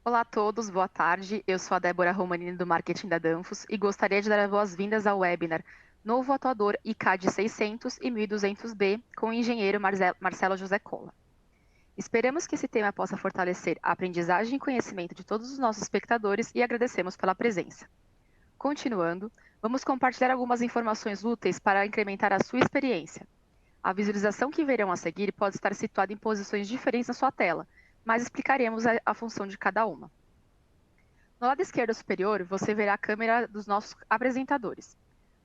Olá a todos, boa tarde. Eu sou a Débora Romanini do Marketing da Danfoss e gostaria de dar as boas-vindas ao webinar Novo Atuador ICAD 600 e 1200B com o engenheiro Marcelo José Cola. Esperamos que esse tema possa fortalecer a aprendizagem e conhecimento de todos os nossos espectadores e agradecemos pela presença. Continuando, vamos compartilhar algumas informações úteis para incrementar a sua experiência. A visualização que verão a seguir pode estar situada em posições diferentes na sua tela, mas explicaremos a função de cada uma. No lado esquerdo superior, você verá a câmera dos nossos apresentadores.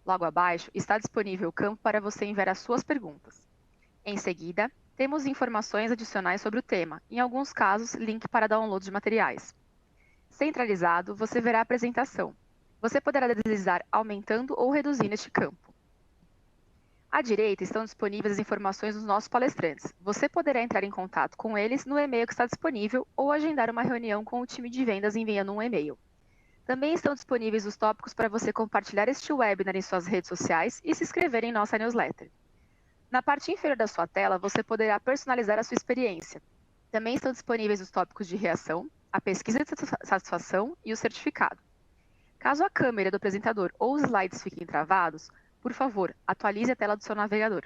Logo abaixo, está disponível o campo para você enviar as suas perguntas. Em seguida, temos informações adicionais sobre o tema, em alguns casos, link para download de materiais. Centralizado, você verá a apresentação. Você poderá deslizar aumentando ou reduzindo este campo. À direita estão disponíveis as informações dos nossos palestrantes. Você poderá entrar em contato com eles no e-mail que está disponível ou agendar uma reunião com o time de vendas enviando um e-mail. Também estão disponíveis os tópicos para você compartilhar este webinar em suas redes sociais e se inscrever em nossa newsletter. Na parte inferior da sua tela, você poderá personalizar a sua experiência. Também estão disponíveis os tópicos de reação, a pesquisa de satisfação e o certificado. Caso a câmera do apresentador ou os slides fiquem travados, por favor, atualize a tela do seu navegador.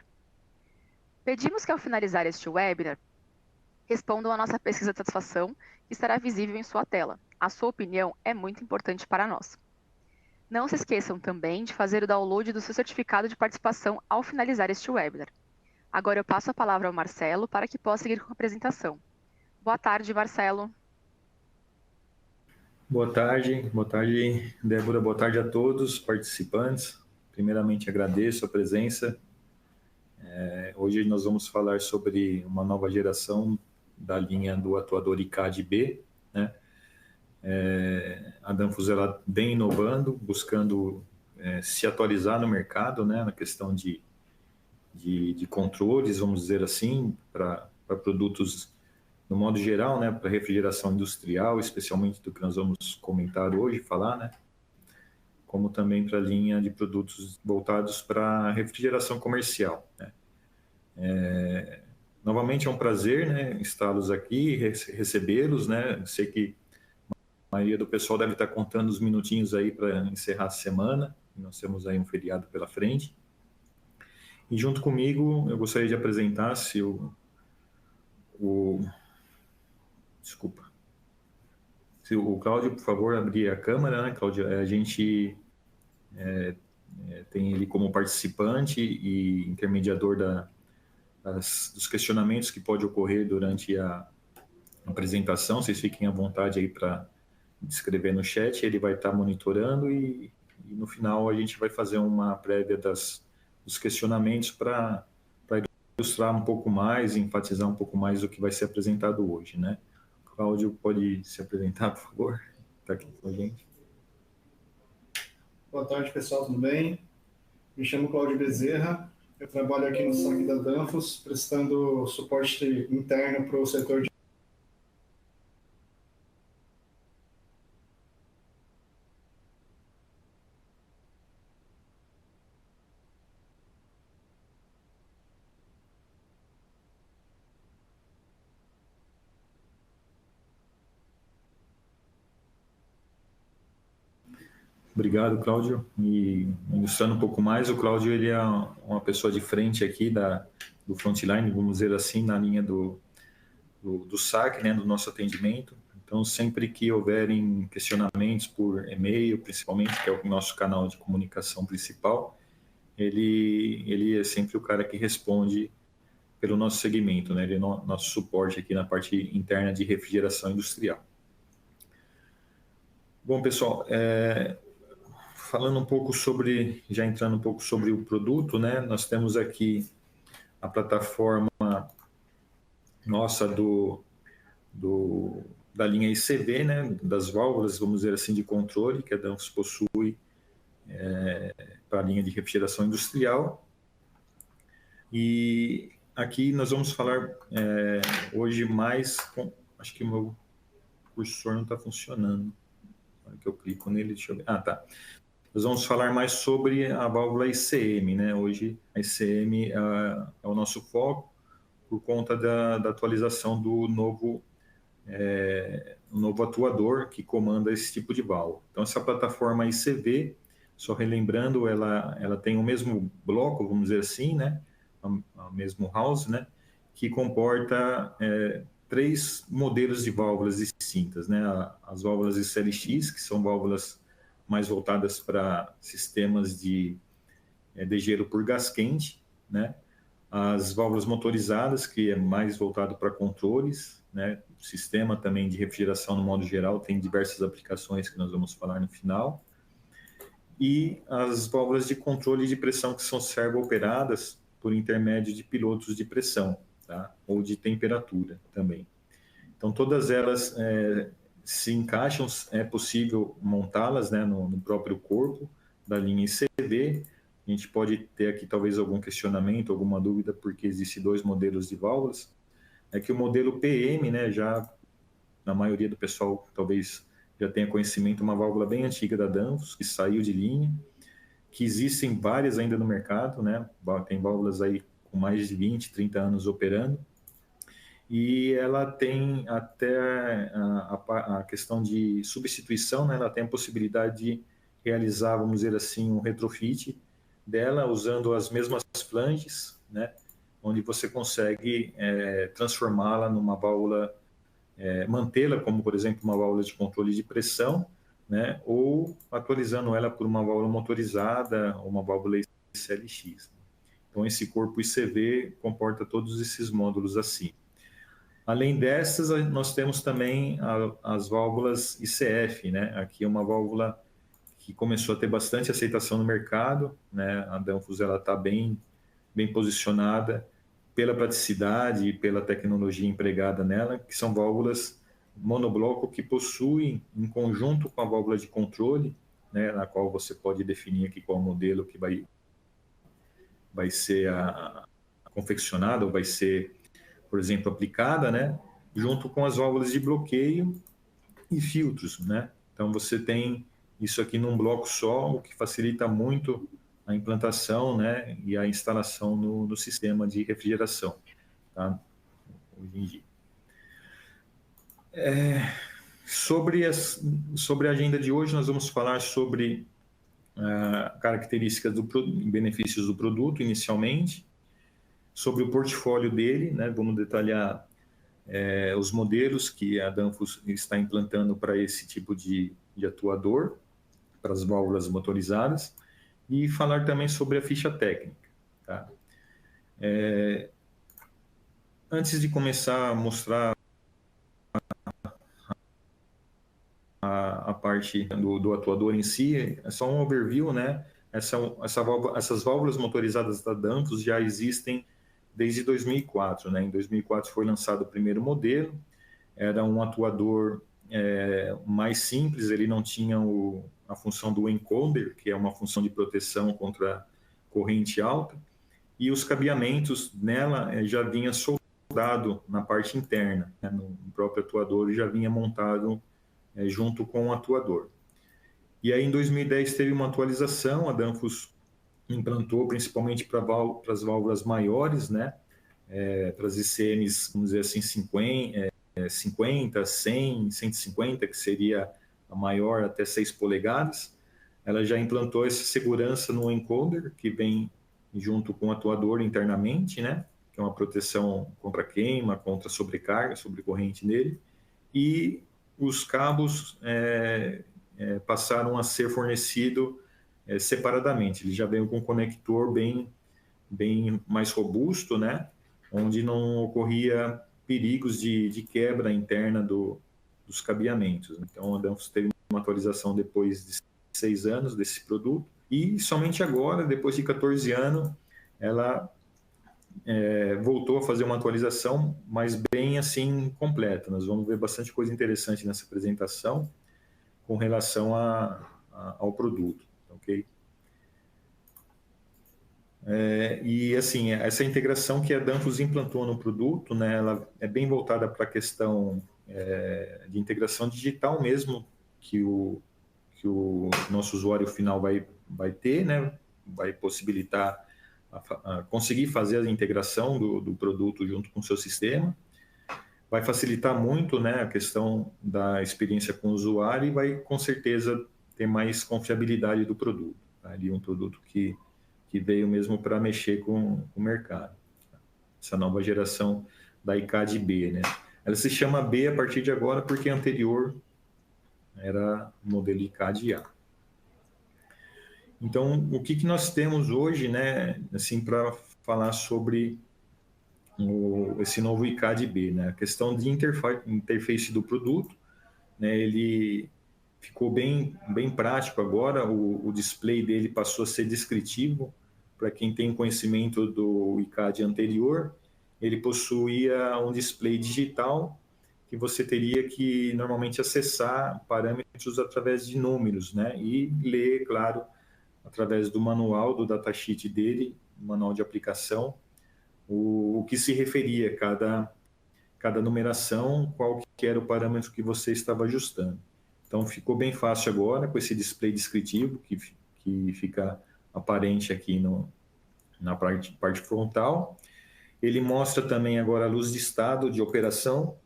Pedimos que ao finalizar este webinar, respondam à nossa pesquisa de satisfação, que estará visível em sua tela. A sua opinião é muito importante para nós. Não se esqueçam também de fazer o download do seu certificado de participação ao finalizar este webinar. Agora eu passo a palavra ao Marcelo para que possa seguir com a apresentação. Boa tarde, Marcelo. Boa tarde, Débora. Boa tarde a todos os participantes. Primeiramente, agradeço a presença. Hoje nós vamos falar sobre uma nova geração da linha do atuador ICAD-B, né? A Danfoss ela vem inovando, buscando se atualizar no mercado, né? Na questão de controles, vamos dizer assim, para produtos no modo geral, né? Para refrigeração industrial, especialmente do que nós vamos comentar hoje, falar, né? Como também para a linha de produtos voltados para refrigeração comercial, né? Novamente é um prazer, né, está-los aqui, recebê-los, né? Sei que a maioria do pessoal deve estar contando os minutinhos aí para encerrar a semana. Nós temos aí um feriado pela frente. E junto comigo, eu gostaria de apresentar desculpa. Se o Cláudio, por favor, abrir a câmera, né, Cláudio? A gente tem ele como participante e intermediador dos questionamentos que pode ocorrer durante a apresentação. Vocês fiquem à vontade aí para escrever no chat, ele vai estar monitorando e no final a gente vai fazer uma prévia dos questionamentos para ilustrar um pouco mais, enfatizar um pouco mais o que vai ser apresentado hoje, né? Cláudio, pode se apresentar, por favor? Está aqui com a gente. Boa tarde, pessoal, tudo bem? Me chamo Cláudio Bezerra, eu trabalho aqui no SOC da Danfoss, prestando suporte interno para o setor de Obrigado, Cláudio. E ilustrando um pouco mais, o Cláudio ele é uma pessoa de frente aqui do frontline, vamos dizer assim, na linha do SAC, né, do nosso atendimento. Então, sempre que houverem questionamentos por e-mail, principalmente, que é o nosso canal de comunicação principal, ele é sempre o cara que responde pelo nosso segmento, né? Ele é nosso suporte aqui na parte interna de refrigeração industrial. Bom, pessoal, falando um pouco já entrando um pouco sobre o produto, né? Nós temos aqui a plataforma nossa da linha ICV, né? Das válvulas, vamos dizer assim, de controle, que a Danfoss possui para a linha de refrigeração industrial. E aqui nós vamos falar hoje mais acho que o meu cursor não está funcionando. Na que eu clico nele, deixa eu ver. Ah, tá. Nós vamos falar mais sobre a válvula ICM, né? Hoje a ICM é o nosso foco por conta da atualização do novo um novo atuador que comanda esse tipo de válvula. Então, essa plataforma ICV, só relembrando, ela tem o mesmo bloco, vamos dizer assim, né? O mesmo house, né? Que comporta 3 modelos de válvulas distintas, né? As válvulas ICLX, que são válvulas mais voltadas para sistemas de gelo por gás quente, né? As válvulas motorizadas, que é mais voltado para controles, né? O sistema também de refrigeração no modo geral tem diversas aplicações que nós vamos falar no final. E as válvulas de controle de pressão, que são servo-operadas por intermédio de pilotos de pressão, tá? Ou de temperatura também. Então, todas elas se encaixam, é possível montá-las, né, no próprio corpo da linha ICV. A gente pode ter aqui talvez algum questionamento, alguma dúvida, porque existem 2 modelos de válvulas. É que o modelo PM, né, já na maioria do pessoal talvez já tenha conhecimento, uma válvula bem antiga da Danfoss, que saiu de linha, que existem várias ainda no mercado, né? Tem válvulas aí com mais de 20, 30 anos operando, e ela tem até a questão de substituição, né? Ela tem a possibilidade de realizar, vamos dizer assim, um retrofit dela usando as mesmas flanges, né? Onde você consegue transformá-la numa válvula, mantê-la como, por exemplo, uma válvula de controle de pressão, né? Ou atualizando ela por uma válvula motorizada ou uma válvula ICLX. Então, esse corpo ICV comporta todos esses módulos assim. Além dessas, nós temos também as válvulas ICF, né? Aqui é uma válvula que começou a ter bastante aceitação no mercado, né? A Danfoss está bem posicionada pela praticidade e pela tecnologia empregada nela, que são válvulas monobloco que possuem, em conjunto com a válvula de controle, né? Na qual você pode definir aqui qual modelo que vai ser confeccionada ou vai ser, por exemplo, aplicada, né? Junto com as válvulas de bloqueio e filtros, né? Então, você tem isso aqui num bloco só, o que facilita muito a implantação, né? E a instalação no sistema de refrigeração, tá? Hoje em dia. Sobre a agenda de hoje, nós vamos falar sobre características e benefícios do produto, inicialmente, sobre o portfólio dele, né? Vamos detalhar os modelos que a Danfoss está implantando para esse tipo de atuador, para as válvulas motorizadas, e falar também sobre a ficha técnica. Tá? Antes de começar a mostrar a parte do atuador em si, é só um overview, né? Essas válvulas motorizadas da Danfoss já existem desde 2004, né? Em 2004 foi lançado o primeiro modelo, era um atuador mais simples, ele não tinha a função do encoder, que é uma função de proteção contra corrente alta, e os cabeamentos nela já vinha soldado na parte interna, né? No próprio atuador já vinha montado junto com o atuador. E aí em 2010 teve uma atualização, a Danfoss implantou principalmente para as válvulas maiores, né? Para as ICMs, vamos dizer assim, 50, 100, 150, que seria a maior até 6 polegadas. Ela já implantou essa segurança no encoder, que vem junto com o atuador internamente, né? Que é uma proteção contra queima, contra sobrecarga, sobrecorrente nele. E os cabos passaram a ser fornecidos separadamente. Ele já veio com um conector bem mais robusto, né? Onde não ocorria perigos de quebra interna dos cabeamentos. Então, a Danfoss teve uma atualização depois de 6 anos desse produto, e somente agora, depois de 14 anos, ela voltou a fazer uma atualização, mas bem assim completa. Nós vamos ver bastante coisa interessante nessa apresentação com relação ao produto, ok? E assim, essa integração que a Danfoss implantou no produto, né, ela é bem voltada para a questão de integração digital mesmo, que o nosso usuário final vai ter, né, vai possibilitar conseguir fazer a integração do produto junto com o seu sistema. vai facilitar muito, né, a questão da experiência com o usuário e vai, com certeza, ter mais confiabilidade do produto. Tá? Ali um produto que veio mesmo para mexer com o mercado. Essa nova geração da ICAD B, né? Ela se chama B a partir de agora porque a anterior era o modelo ICAD A. Então, o que nós temos hoje, né, assim, para falar sobre esse novo ICAD B, né? A questão de interface do produto, né? Ele ficou bem prático agora, o display dele passou a ser descritivo. Para quem tem conhecimento do ICAD anterior, ele possuía um display digital que você teria que normalmente acessar parâmetros através de números, né? E ler, claro, através do manual, do datasheet dele, manual de aplicação, o que se referia a cada numeração, qual que era o parâmetro que você estava ajustando. Então, ficou bem fácil agora com esse display descritivo, que fica aparente aqui na parte frontal. Ele mostra também agora a luz de estado de operação.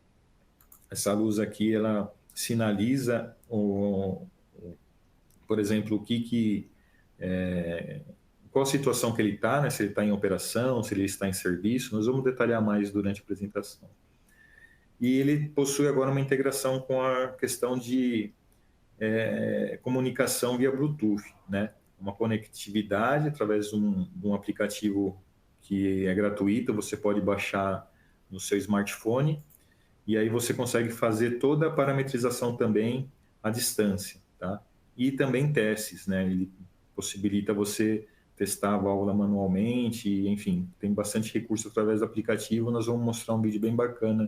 Essa luz aqui, ela sinaliza, por exemplo, qual a situação que ele está, né? Se ele está em operação, se ele está em serviço. Nós vamos detalhar mais durante a apresentação. E ele possui agora uma integração com a questão de comunicação via Bluetooth, né? Uma conectividade através de um aplicativo que é gratuito, você pode baixar no seu smartphone, e aí você consegue fazer toda a parametrização também à distância, tá? E também testes, né? Ele possibilita você testar a válvula manualmente, enfim, tem bastante recurso através do aplicativo. Nós vamos mostrar um vídeo bem bacana,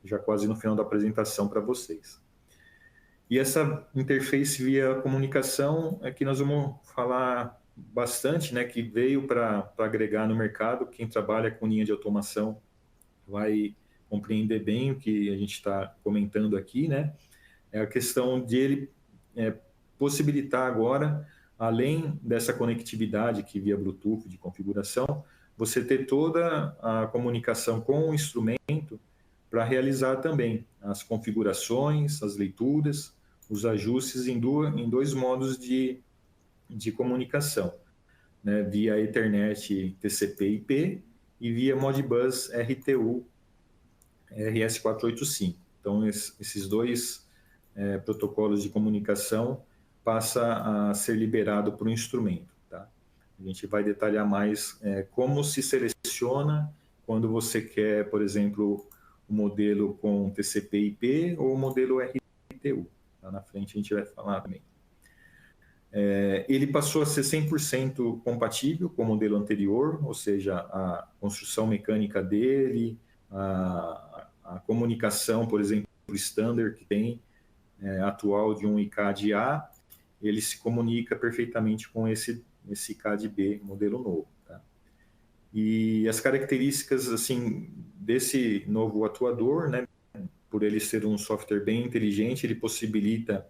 já quase no final da apresentação para vocês. E essa interface via comunicação é que nós vamos falar bastante, né, que veio para agregar no mercado. Quem trabalha com linha de automação vai compreender bem o que a gente está comentando aqui, né? É a questão de ele possibilitar agora, além dessa conectividade que via Bluetooth de configuração, você ter toda a comunicação com o instrumento para realizar também as configurações, as leituras, os ajustes em dois modos de comunicação, né? Via Ethernet TCP/IP e via Modbus RTU RS485. Então, esses dois protocolos de comunicação passa a ser liberado para o instrumento. Tá? A gente vai detalhar mais como se seleciona quando você quer, por exemplo, o modelo com TCP/IP ou o modelo RTU. Lá na frente a gente vai falar também. Ele passou a ser 100% compatível com o modelo anterior, ou seja, a construção mecânica dele, a comunicação, por exemplo, standard que tem atual de um ICAD A, ele se comunica perfeitamente com esse ICAD B, modelo novo. Tá? E as características assim desse novo atuador, né, por ele ser um software bem inteligente, ele possibilita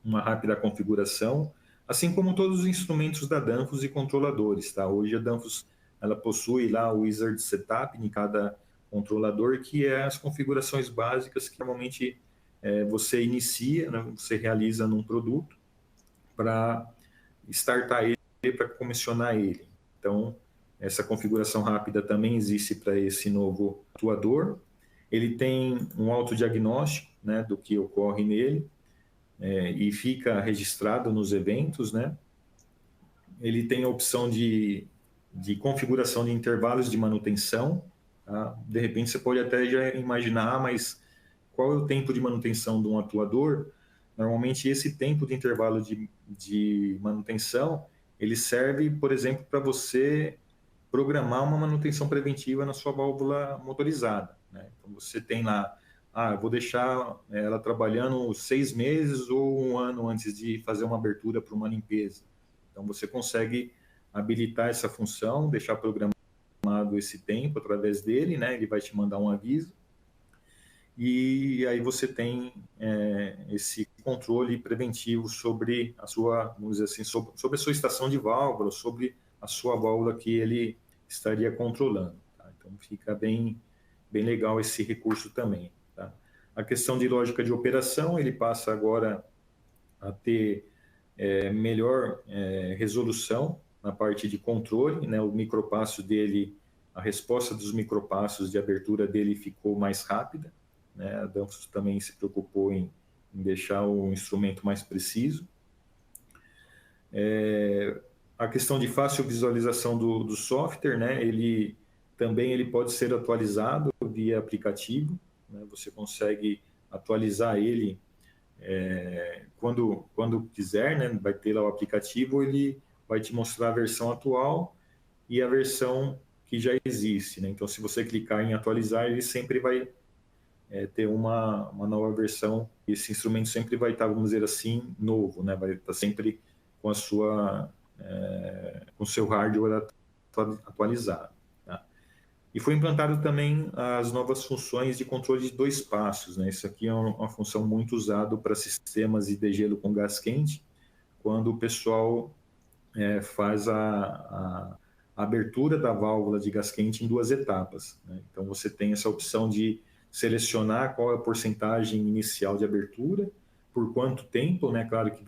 uma rápida configuração, assim como todos os instrumentos da Danfoss e controladores. Tá? Hoje a Danfoss ela possui lá o Wizard Setup em cada controlador, que é as configurações básicas que normalmente você inicia, né, você realiza num produto para startar ele, para comissionar ele. Então, essa configuração rápida também existe para esse novo atuador. Ele tem um autodiagnóstico, né, do que ocorre nele, e fica registrado nos eventos, né? Ele tem a opção de configuração de intervalos de manutenção. Tá? De repente você pode até já imaginar, mas qual é o tempo de manutenção de um atuador? Normalmente esse tempo de intervalo de manutenção, ele serve, por exemplo, para você programar uma manutenção preventiva na sua válvula motorizada. Né? Então você tem lá, vou deixar ela trabalhando 6 meses ou 1 ano antes de fazer uma abertura para uma limpeza. Então você consegue habilitar essa função, deixar programado esse tempo através dele, né? Ele vai te mandar um aviso. E aí você tem esse controle preventivo sobre a sua, vamos dizer assim, sobre a sua estação de válvula, sobre a sua válvula que ele estaria controlando. Tá? Então fica bem bem legal esse recurso também. Tá? A questão de lógica de operação, ele passa agora a ter melhor resolução na parte de controle, né? O micropasso dele, a resposta dos micropassos de abertura dele ficou mais rápida, né? A Danfoss também se preocupou em deixar o instrumento mais preciso. A questão de fácil visualização do software, né? Ele pode ser atualizado via aplicativo, né? Você consegue atualizar ele quando quiser, né? Vai ter lá o aplicativo, ele vai te mostrar a versão atual e a versão que já existe, né? Então, se você clicar em atualizar, ele sempre vai ter uma nova versão. Esse instrumento sempre vai estar, vamos dizer assim, novo, né? Vai estar sempre com com o seu hardware atualizado. Tá? E foi implantado também as novas funções de controle de 2 passos, né? Isso aqui é uma função muito usada para sistemas de degelo com gás quente, quando o pessoal faz a abertura da válvula de gás quente em 2 etapas, né? Então você tem essa opção de selecionar qual é a porcentagem inicial de abertura, por quanto tempo, né? Claro que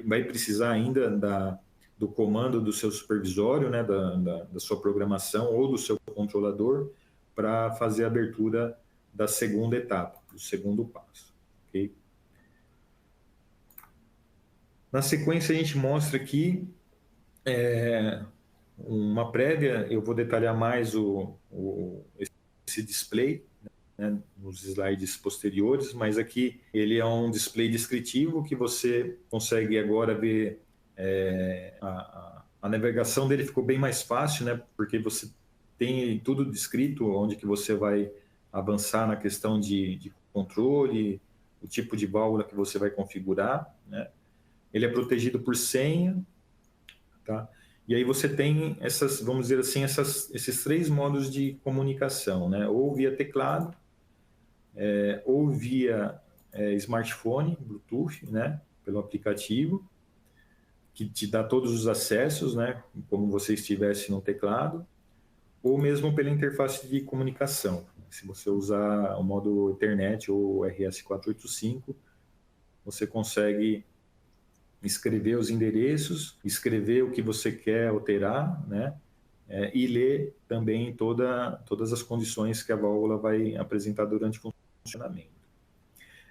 vai precisar ainda do comando do seu supervisório, né? Da sua programação ou do seu controlador para fazer a abertura da segunda etapa, do segundo passo. Okay? Na sequência, a gente mostra aqui uma prévia. Eu vou detalhar mais esse display, né, nos slides posteriores, mas aqui ele é um display descritivo que você consegue agora ver a navegação dele ficou bem mais fácil, né, porque você tem tudo descrito, onde que você vai avançar na questão de controle, o tipo de válvula que você vai configurar, né? Ele é protegido por senha, tá? E aí você tem vamos dizer assim, esses 3 modos de comunicação, né? Ou via teclado, ou via smartphone, Bluetooth, né? Pelo aplicativo, que te dá todos os acessos, né? Como você estivesse no teclado, ou mesmo pela interface de comunicação. Se você usar o modo Ethernet ou RS485, você consegue escrever os endereços, escrever o que você quer alterar, né? E ler também todas as condições que a válvula vai apresentar durante o funcionamento.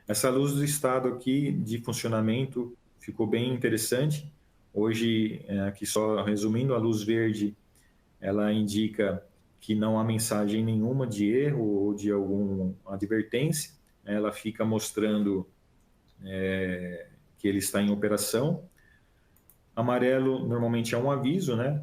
Essa luz do estado aqui de funcionamento ficou bem interessante. Hoje, aqui só resumindo, a luz verde, ela indica que não há mensagem nenhuma de erro ou de alguma advertência. Ela fica mostrando que ele está em operação. Amarelo normalmente é um aviso, né?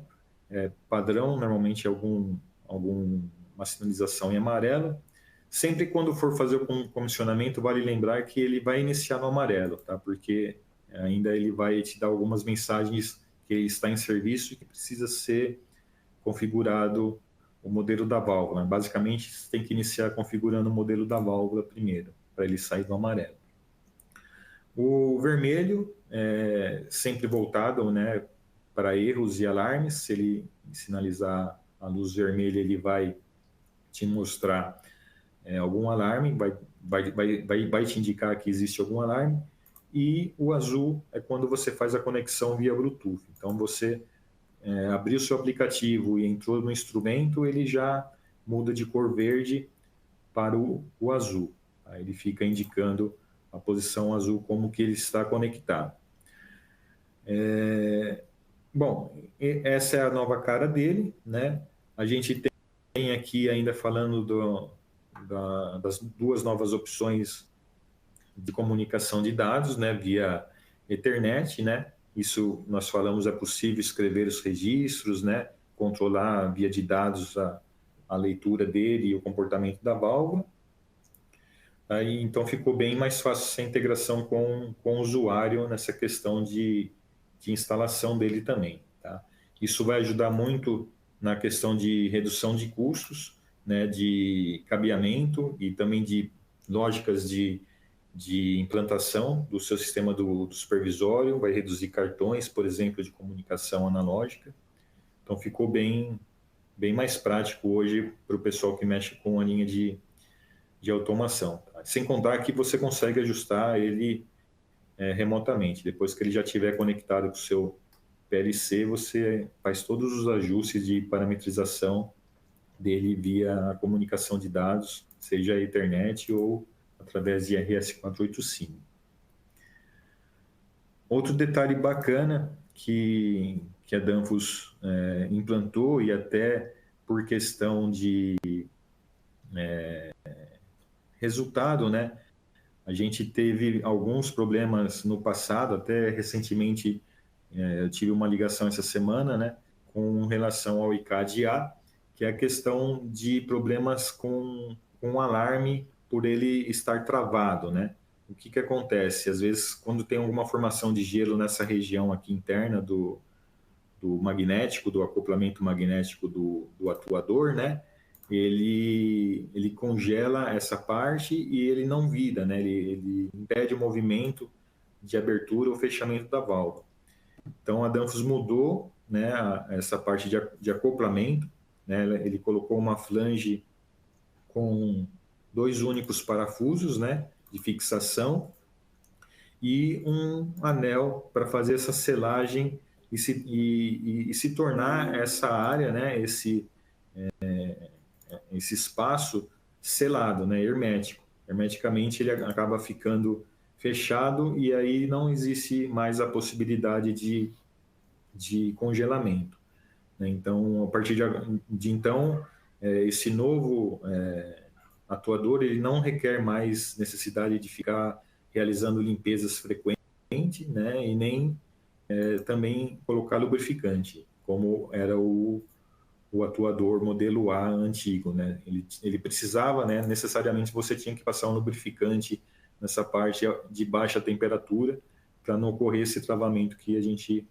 Padrão normalmente é uma sinalização em amarelo. Sempre quando for fazer o comissionamento, vale lembrar que ele vai iniciar no amarelo, tá? Porque ainda ele vai te dar algumas mensagens que ele está em serviço e que precisa ser configurado o modelo da válvula. Basicamente, você tem que iniciar configurando o modelo da válvula primeiro, para ele sair do amarelo. O vermelho é sempre voltado, né, para erros e alarmes. Se ele sinalizar a luz vermelha, ele vai te mostrar algum alarme, vai te indicar que existe algum alarme. E o azul é quando você faz a conexão via Bluetooth. Então, você abriu o seu aplicativo e entrou no instrumento, ele já muda de cor verde para o azul. Aí ele fica indicando a posição azul como que ele está conectado. Bom, essa é a nova cara dele, né? A gente tem aqui ainda falando das 2 novas opções de comunicação de dados, né? Via Ethernet, né? Isso nós falamos, é possível escrever os registros, né? Controlar via de dados a leitura dele e o comportamento da válvula. Aí, então ficou bem mais fácil essa integração com o usuário nessa questão de instalação dele também. Tá? Isso vai ajudar muito na questão de redução de custos, né? De cabeamento e também de lógicas de implantação do seu sistema do supervisório, vai reduzir cartões, por exemplo, de comunicação analógica. Então ficou bem bem mais prático hoje para o pessoal que mexe com a linha de automação. Tá? Sem contar que você consegue ajustar ele remotamente. Depois que ele já estiver conectado com o seu PLC, você faz todos os ajustes de parametrização dele via a comunicação de dados, seja a Ethernet ou através de RS485. Outro detalhe bacana que a Danfoss implantou, e até por questão de resultado, né? A gente teve alguns problemas no passado, até recentemente eu tive uma ligação essa semana, né? Com relação ao ICAD-A, que é a questão de problemas com alarme por ele estar travado, né? O que acontece? Às vezes, quando tem alguma formação de gelo nessa região aqui interna do magnético, do acoplamento magnético do atuador, né? Ele congela essa parte e ele não vira, né? Ele impede o movimento de abertura ou fechamento da válvula. Então, a Danfoss mudou, né, essa parte de acoplamento, né? Ele colocou uma flange com 2 únicos parafusos, né, de fixação e um anel para fazer essa selagem e se tornar essa área, né, esse espaço selado, né, hermético. Hermeticamente ele acaba ficando fechado e aí não existe mais a possibilidade de congelamento. Né? Então, a partir de então, esse novo atuador ele não requer mais necessidade de ficar realizando limpezas frequentes, né? E nem também colocar lubrificante, como era o atuador modelo A antigo, né? Ele precisava, né? Necessariamente você tinha que passar um lubrificante nessa parte de baixa temperatura para não ocorrer esse travamento que a gente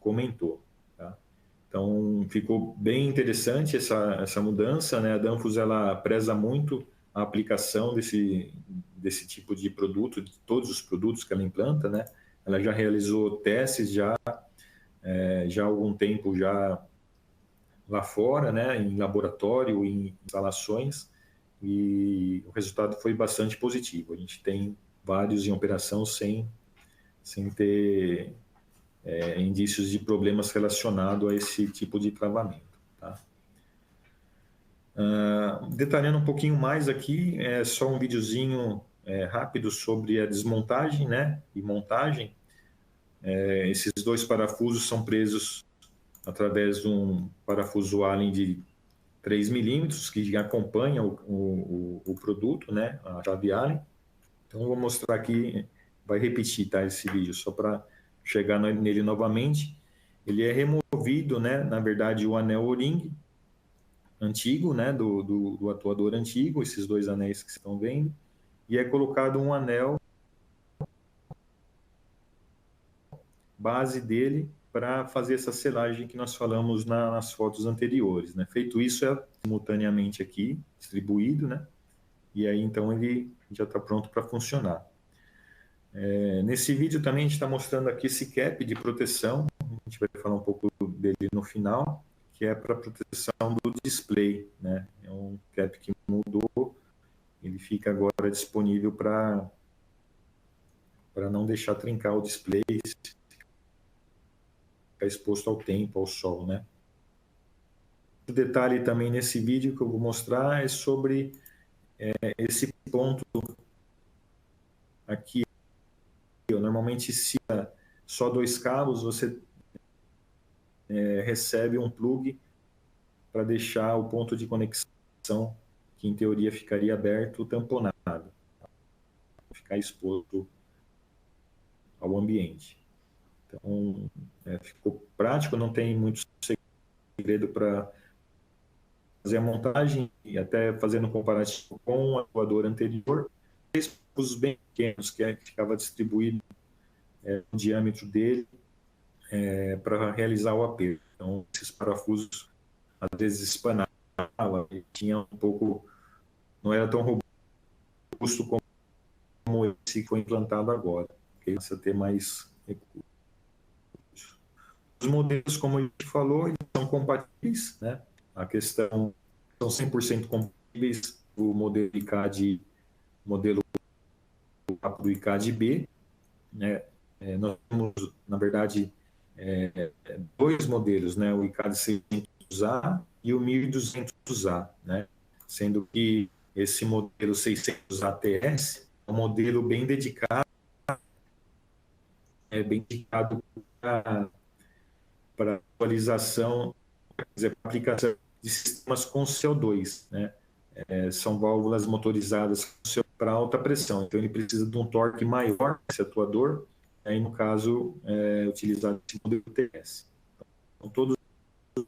comentou. Tá? Então, ficou bem interessante essa mudança, né? A Danfoss, ela preza muito a aplicação desse tipo de produto, de todos os produtos que ela implanta, né? Ela já realizou testes já há algum tempo já lá fora, né? Em laboratório, em instalações, e o resultado foi bastante positivo. A gente tem vários em operação sem ter indícios de problemas relacionados a esse tipo de travamento. Tá? Detalhando um pouquinho mais aqui, é só um videozinho rápido sobre a desmontagem, né, e montagem. Esses 2 parafusos são presos através de um parafuso Allen de 3 milímetros, que acompanha o produto, né, a chave Allen. Então, eu vou mostrar aqui, vai repetir, tá, esse vídeo, só para chegar nele novamente. Ele é removido, né, na verdade, o anel O-ring antigo, né, do atuador antigo, esses 2 anéis que vocês estão vendo, e é colocado um anel base dele para fazer essa selagem que nós falamos nas fotos anteriores, né. Feito isso, é simultaneamente aqui, distribuído, né, e aí então ele já está pronto para funcionar. Nesse vídeo também a gente está mostrando aqui esse cap de proteção, a gente vai falar um pouco dele no final, que é para proteção do display, né? É um cap que mudou, ele fica agora disponível para não deixar trincar o display, ficar exposto ao tempo, ao sol, né? O detalhe também nesse vídeo que eu vou mostrar é sobre esse ponto aqui. Normalmente, se só 2 cabos, você recebe um plug para deixar o ponto de conexão, que em teoria ficaria aberto, tamponado, ficar exposto ao ambiente. Então, ficou prático, não tem muito segredo para fazer a montagem, e até fazendo um comparativo com o atuador anterior, 3 parafusos bem pequenos, que ficava distribuído no diâmetro dele para realizar o aperto. Então, esses parafusos às vezes espanavam, tinha um pouco, não era tão robusto como esse que foi implantado agora, porque precisa ter mais recursos. Os modelos, como a gente falou, eles são compatíveis, né? A questão são 100% compatíveis o modelo ICAD, modelo do ICAD-B, né? Nós temos, na verdade, dois modelos, né? O ICAD 600A e o 1200A, né? Sendo que esse modelo 600 ATS é um modelo bem dedicado para atualização, quer dizer, para aplicação de sistemas com CO2, né? São válvulas motorizadas para alta pressão, então ele precisa de um torque maior esse atuador, aí no caso utilizado esse modelo TS. Então todos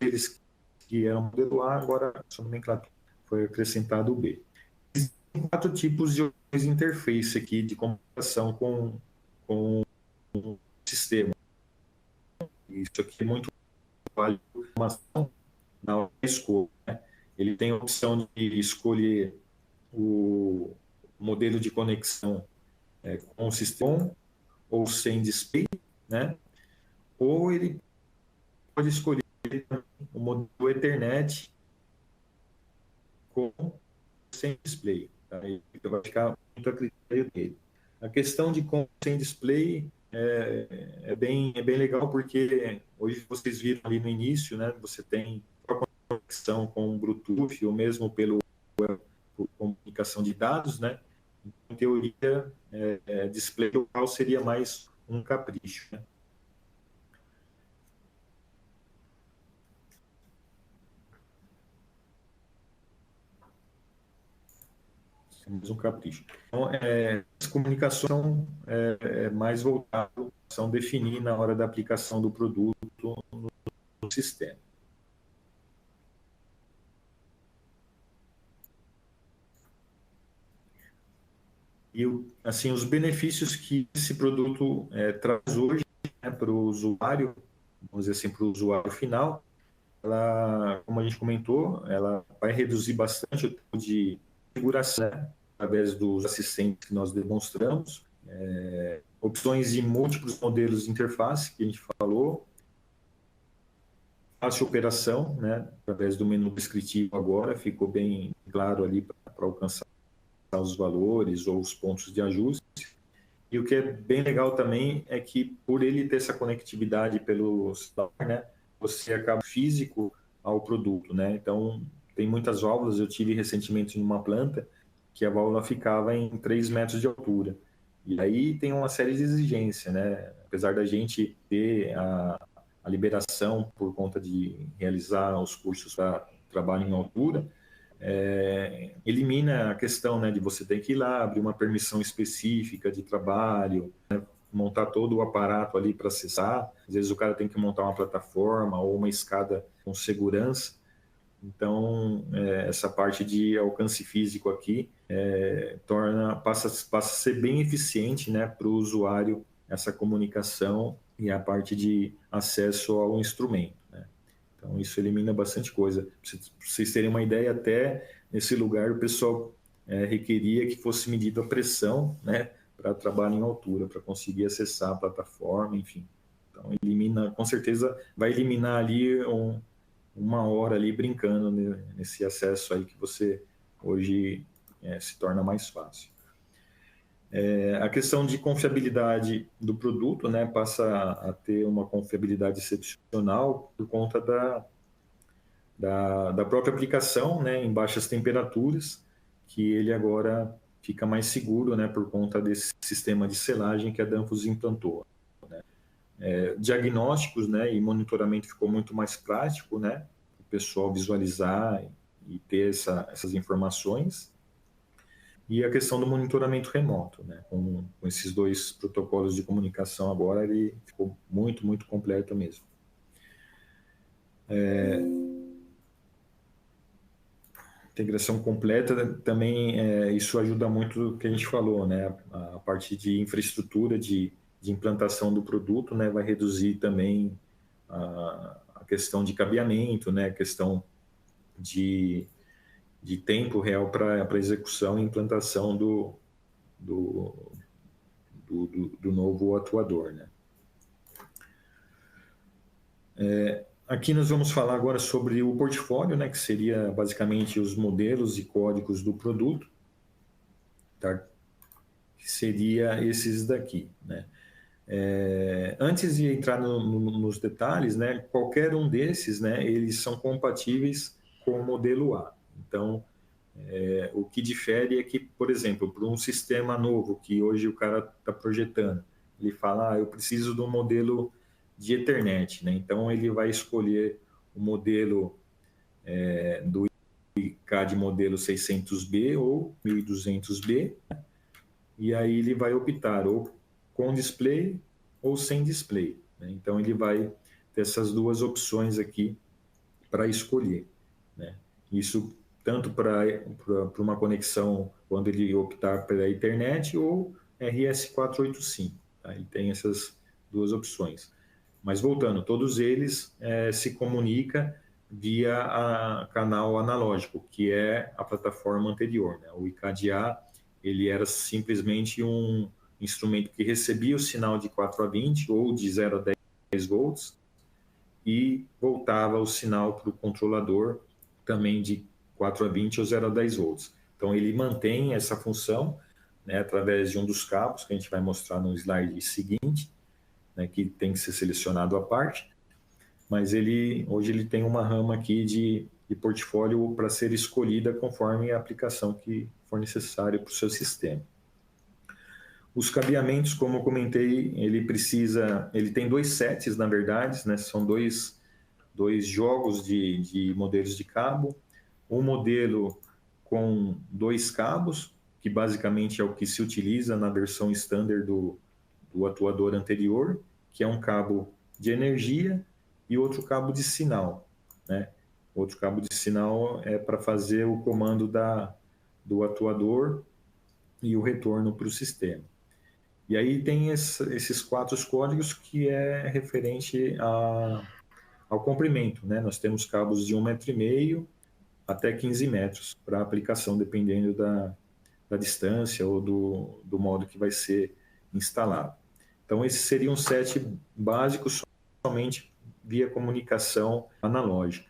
eles que eram modelo A, agora sua nomenclatura foi acrescentado o B. Existem 4 tipos de interface aqui de comunicação com o sistema. Isso aqui é muito válido na hora da escolha, né? Ele tem a opção de escolher o modelo de conexão com o sistema ou sem display, né? Ou ele pode escolher o modelo Ethernet com sem display. Tá? Ele vai ficar muito a critério dele. A questão de com sem display é bem legal, porque hoje vocês viram ali no início, né? Você tem a conexão com o Bluetooth ou mesmo por comunicação de dados, né? Em teoria, display local seria mais um capricho, né? Mais um capricho. Então, as comunicações são mais voltadas, são definir na hora da aplicação do produto no sistema. E assim, os benefícios que esse produto traz hoje, né, para o usuário, vamos dizer assim, para o usuário final, ela, como a gente comentou, ela vai reduzir bastante o tempo de configuração, né, através dos assistentes que nós demonstramos, opções de múltiplos modelos de interface que a gente falou, fácil operação, né, através do menu descritivo agora, ficou bem claro ali para alcançar os valores ou os pontos de ajuste. E o que é bem legal também é que, por ele ter essa conectividade pelo celular, né, você acaba físico ao produto, né? Então, tem muitas válvulas. Eu tive recentemente numa planta que a válvula ficava em 3 metros de altura. E aí tem uma série de exigências, né? Apesar da gente ter a liberação por conta de realizar os cursos para trabalho em altura, elimina a questão, né, de você ter que ir lá, abrir uma permissão específica de trabalho, né, montar todo o aparato ali para acessar. Às vezes o cara tem que montar uma plataforma ou uma escada com segurança. Então, essa parte de alcance físico aqui passa a ser bem eficiente, né, para o usuário, essa comunicação e a parte de acesso ao instrumento, né? Então, isso elimina bastante coisa. Para vocês terem uma ideia, até nesse lugar o pessoal requeria que fosse medida a pressão, né, para trabalho em altura, para conseguir acessar a plataforma, enfim. Então, elimina, com certeza, vai eliminar ali uma hora ali brincando nesse acesso aí que você hoje se torna mais fácil. A questão de confiabilidade do produto, né, passa a ter uma confiabilidade excepcional por conta da própria aplicação, né, em baixas temperaturas, que ele agora fica mais seguro, né, por conta desse sistema de selagem que a Danfoss implantou, né. Diagnósticos, né, e monitoramento ficou muito mais prático, né, o pessoal visualizar e ter essas informações. E a questão do monitoramento remoto, né? Com esses dois protocolos de comunicação agora, ele ficou muito, muito completo mesmo. Integração completa também, isso ajuda muito o que a gente falou, né? A parte de infraestrutura, de implantação do produto, né? Vai reduzir também a questão de cabeamento, né? A questão de tempo real para execução e implantação do novo atuador, né? Aqui nós vamos falar agora sobre o portfólio, né, que seria basicamente os modelos e códigos do produto, tá? Que seria esses daqui, né? Antes de entrar nos detalhes, né, qualquer um desses, né, eles são compatíveis com o modelo A. Então, o que difere é que, por exemplo, para um sistema novo que hoje o cara está projetando, ele fala, eu preciso de um modelo de Ethernet, né? Então, ele vai escolher o modelo do ICAD modelo 600B ou 1200B, e aí ele vai optar ou com display ou sem display, né? Então ele vai ter essas duas opções aqui para escolher, né? Isso tanto para uma conexão quando ele optar pela internet ou RS485, tá? Ele tem essas duas opções. Mas voltando, todos eles se comunicam via canal analógico, que é a plataforma anterior, né? O ICAD-A, ele era simplesmente um instrumento que recebia o sinal de 4 a 20 ou de 0 a 10 volts e voltava o sinal para o controlador também de 4 a 20 ou 0 a 10 volts. Então ele mantém essa função, né, através de um dos cabos que a gente vai mostrar no slide seguinte, né, que tem que ser selecionado à parte, mas hoje ele tem uma rama aqui de portfólio para ser escolhida conforme a aplicação que for necessária para o seu sistema. Os cabeamentos, como eu comentei, ele tem dois sets, na verdade, né? São dois jogos de modelos de cabo. Um modelo com 2 cabos, que basicamente é o que se utiliza na versão standard do atuador anterior, que é um cabo de energia e outro cabo de sinal, né? Outro cabo de sinal é para fazer o comando do atuador e o retorno para o sistema. E aí tem esses 4 códigos que é referente ao comprimento, né? Nós temos cabos de 1,5 m até 15 metros para aplicação, dependendo da distância ou do modo que vai ser instalado. Então, esse seria um set básico somente via comunicação analógica.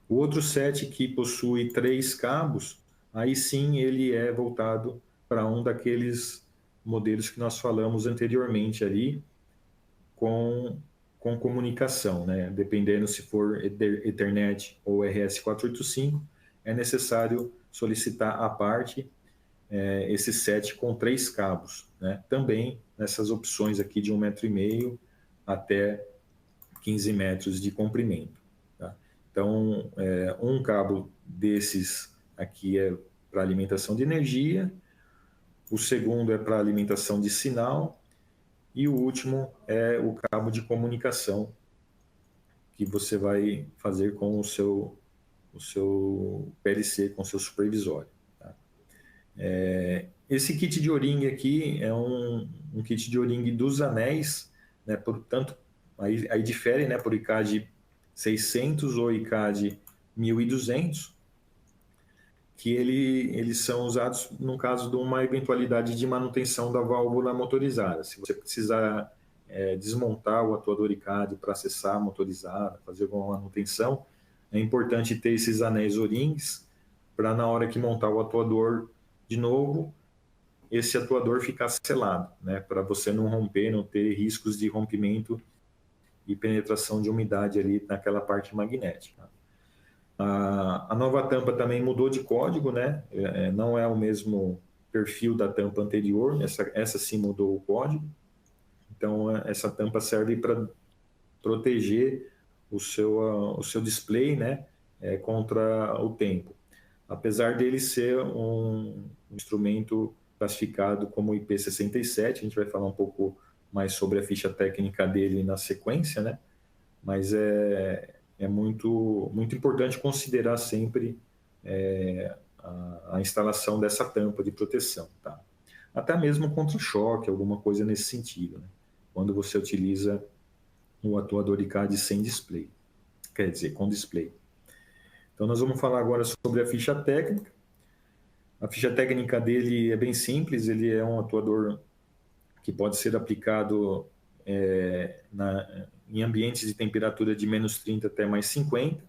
O outro set que possui 3 cabos, aí sim ele é voltado para um daqueles modelos que nós falamos anteriormente ali, com comunicação, né? Dependendo se for Ethernet ou RS485, é necessário solicitar à parte esse set com 3 cabos, né? Também nessas opções aqui de 1,5 m até 15 metros de comprimento, tá? Então, um cabo desses aqui é para alimentação de energia, o segundo é para alimentação de sinal e o último é o cabo de comunicação que você vai fazer com o seu PLC, com o seu supervisório, tá? Esse kit de O-ring aqui é um kit de O-ring dos anéis, né? Portanto, aí difere, né, por ICAD 600 ou ICAD 1200, que eles são usados no caso de uma eventualidade de manutenção da válvula motorizada. Se você precisar desmontar o atuador ICAD para acessar a motorizada, fazer alguma manutenção, é importante ter esses anéis O-rings para, na hora que montar o atuador de novo, esse atuador ficar selado, né, para você não romper, não ter riscos de rompimento e penetração de umidade ali naquela parte magnética. A nova tampa também mudou de código, né? Não é o mesmo perfil da tampa anterior, essa sim mudou o código. Então, essa tampa serve para proteger o seu display, né? Contra o tempo. Apesar dele ser um instrumento classificado como IP67, a gente vai falar um pouco mais sobre a ficha técnica dele na sequência, né? Mas é muito importante considerar sempre a instalação dessa tampa de proteção, tá? Até mesmo contra choque, alguma coisa nesse sentido, né? Quando você utiliza o atuador ICAD sem display, quer dizer, com display. Então nós vamos falar agora sobre a ficha técnica. A ficha técnica dele é bem simples, ele é um atuador que pode ser aplicado em ambientes de temperatura de menos 30 até mais 50.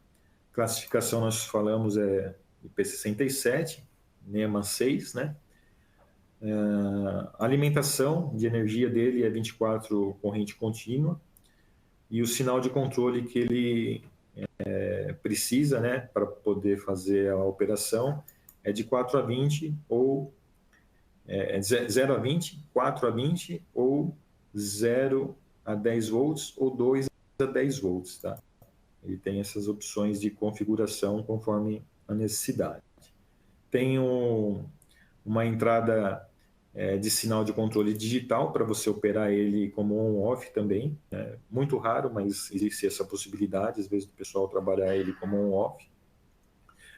Classificação, nós falamos, é IP67, NEMA 6, né? A alimentação de energia dele é 24 corrente contínua, e o sinal de controle que ele precisa, né, para poder fazer a operação é de 4 a 20 ou 0 a 20, 4 a 20 ou 0 a 10 volts ou 2 a 10 volts, tá? Ele tem essas opções de configuração conforme a necessidade. Tem uma entrada de sinal de controle digital para você operar ele como on-off também. Né? Muito raro, mas existe essa possibilidade, às vezes, do pessoal trabalhar ele como on-off.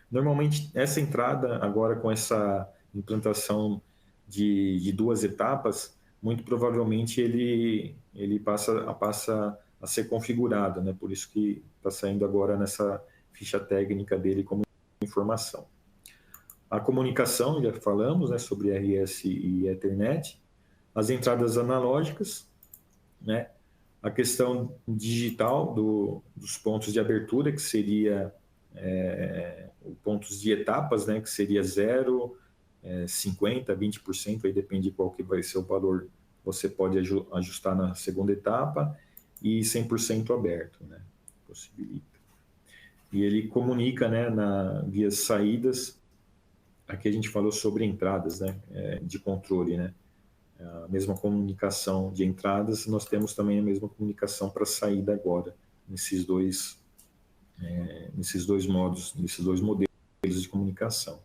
Normalmente, essa entrada, agora com essa implantação de 2 etapas, muito provavelmente ele passa a ser configurado, né? Por isso que está saindo agora nessa ficha técnica dele como informação. A comunicação, já falamos, né, sobre RS e Ethernet. As entradas analógicas, né? A questão digital dos pontos de abertura, que seria pontos de etapas, né, que seria 0, 50%, 20%, aí depende de qual que vai ser o valor, você pode ajustar na segunda etapa, e 100% aberto, né, possibilita. E ele comunica, né, via saídas. Aqui a gente falou sobre entradas, né, de controle, né, a mesma comunicação de entradas, nós temos também a mesma comunicação para saída agora, nesses dois modos, nesses dois modelos de comunicação.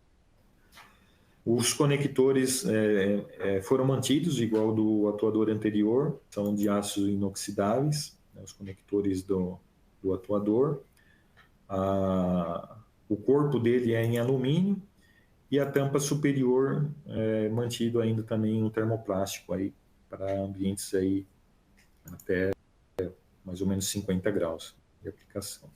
Os conectores foram mantidos, igual do atuador anterior, são de aço inoxidáveis, né, os conectores do atuador. O corpo dele é em alumínio, e a tampa superior mantido ainda também um termoplástico aí para ambientes aí até mais ou menos 50 graus de aplicação.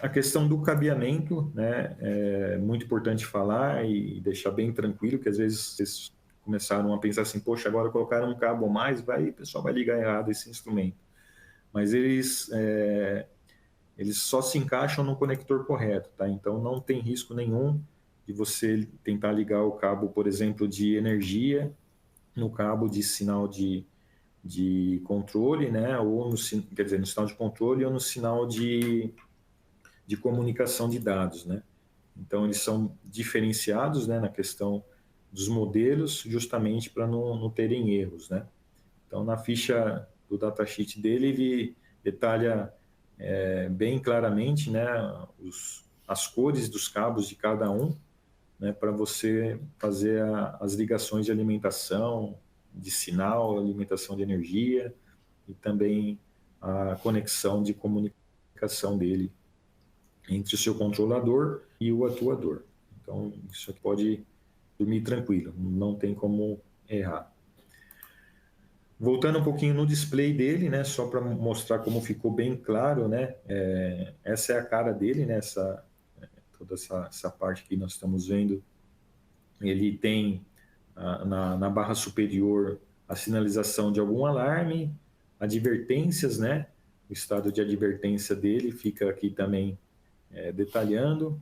A questão do cabeamento, né, é muito importante falar e deixar bem tranquilo, que às vezes vocês começaram a pensar assim, poxa, agora colocaram um cabo a mais, o pessoal vai ligar errado esse instrumento. Mas eles só se encaixam no conector correto, tá? Então não tem risco nenhum de você tentar ligar o cabo, por exemplo, de energia no cabo de sinal de controle, né? Ou no sinal de controle ou no sinal de comunicação de dados, né? Então eles são diferenciados, né, na questão dos modelos, justamente para não terem erros, né? Então na ficha do datasheet dele, ele detalha bem claramente, né, as cores dos cabos de cada um, né, para você fazer as ligações de alimentação, de sinal, alimentação de energia e também a conexão de comunicação dele entre o seu controlador e o atuador. Então, isso aqui pode dormir tranquilo, não tem como errar. Voltando um pouquinho no display dele, né, só para mostrar como ficou bem claro, né, essa é a cara dele, né, toda essa parte que nós estamos vendo. Ele tem na barra superior a sinalização de algum alarme, advertências, né, o estado de advertência dele fica aqui também detalhando,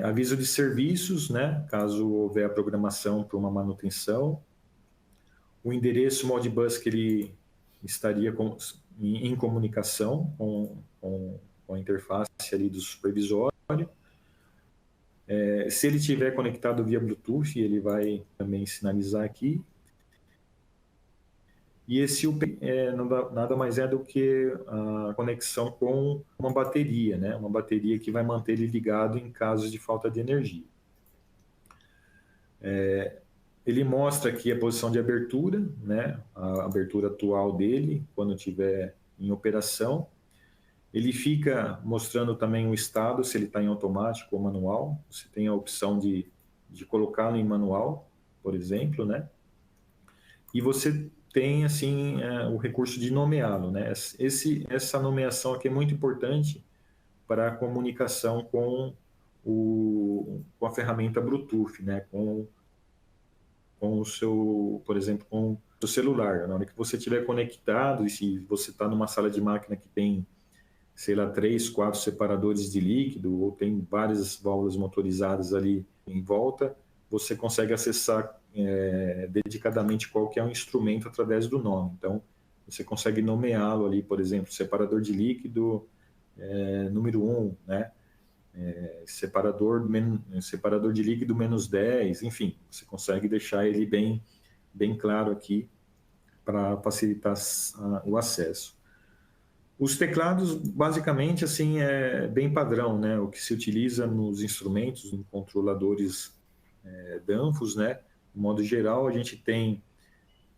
aviso de serviços, né, caso houver a programação para uma manutenção, o endereço Modbus que ele estaria em comunicação com a interface ali do supervisório. Se ele estiver conectado via Bluetooth, ele vai também sinalizar aqui. E esse UP nada mais é do que a conexão com uma bateria, né? Uma bateria que vai manter ele ligado em casos de falta de energia. Ele mostra aqui a posição de abertura, né? A abertura atual dele, quando estiver em operação. Ele fica mostrando também o estado, se ele está em automático ou manual. Você tem a opção de colocá-lo em manual, por exemplo, né? E você tem, assim, o recurso de nomeá-lo, né? Essa nomeação aqui é muito importante para a comunicação com a ferramenta Bluetooth, né? Com com o seu, por exemplo, com o seu celular. Na hora que você estiver conectado, e se você está numa sala de máquina que tem, sei lá, 3, 4 separadores de líquido, ou tem várias válvulas motorizadas ali em volta, você consegue acessar dedicadamente qual que é o instrumento através do nome. Então, você consegue nomeá-lo ali, por exemplo, separador de líquido número 1, né? Separador de líquido -10, enfim, você consegue deixar ele bem claro aqui para facilitar o acesso. Os teclados, basicamente, assim, é bem padrão, né? O que se utiliza nos instrumentos, em controladores Danfoss, né? De modo geral, a gente tem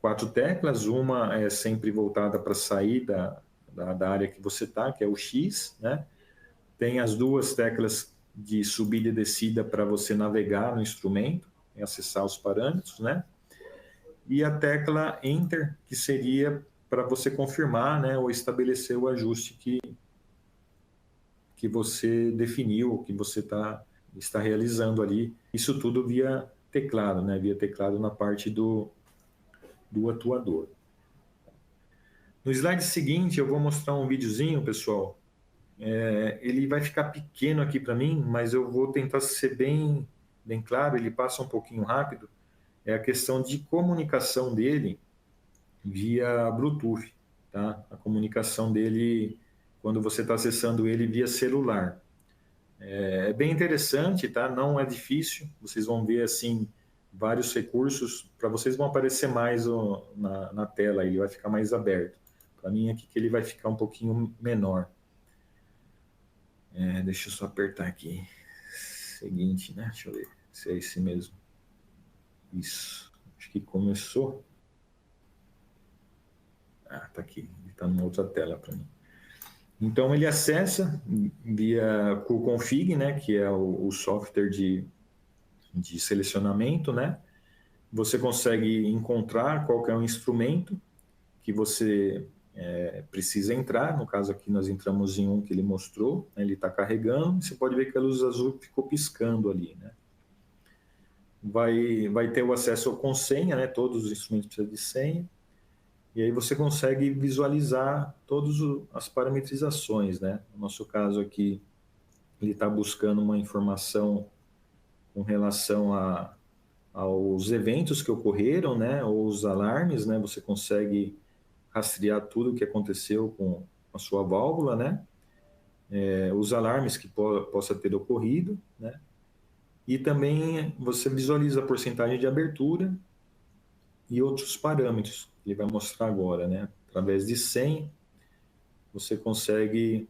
4 teclas, uma é sempre voltada para sair da área que você está, que é o X, né? Tem as 2 teclas de subida e descida para você navegar no instrumento e acessar os parâmetros, né? E a tecla Enter, que seria para você confirmar, né, ou estabelecer o ajuste que você definiu, que você está realizando ali. Isso tudo via teclado, né? Via teclado na parte do atuador. No slide seguinte, eu vou mostrar um videozinho, pessoal. Ele vai ficar pequeno aqui para mim, mas eu vou tentar ser bem claro, ele passa um pouquinho rápido. É a questão de comunicação dele via Bluetooth, tá? A comunicação dele, quando você está acessando ele via celular. É bem interessante, tá? Não é difícil, vocês vão ver, assim, vários recursos, para vocês vão aparecer mais na tela, ele vai ficar mais aberto. Para mim aqui que ele vai ficar um pouquinho menor. Deixa eu só apertar aqui. Seguinte, né? Deixa eu ver se é esse mesmo. Isso. Acho que começou. Tá aqui. Ele está numa outra tela para mim. Então, ele acessa via QConfig, né? Que é o software de selecionamento, né? Você consegue encontrar qual que é o instrumento que você precisa entrar. No caso aqui nós entramos em um que ele mostrou, né? Ele está carregando, você pode ver que a luz azul ficou piscando ali, né? Vai ter o acesso com senha, né? Todos os instrumentos precisam de senha, e aí você consegue visualizar todas as parametrizações, né? No nosso caso aqui, ele está buscando uma informação com relação aos eventos que ocorreram, né? Ou os alarmes, né? Você consegue rastrear tudo o que aconteceu com a sua válvula, né? Os alarmes que possa ter ocorrido, né? E também você visualiza a porcentagem de abertura e outros parâmetros que ele vai mostrar agora, né? Através de senha, você consegue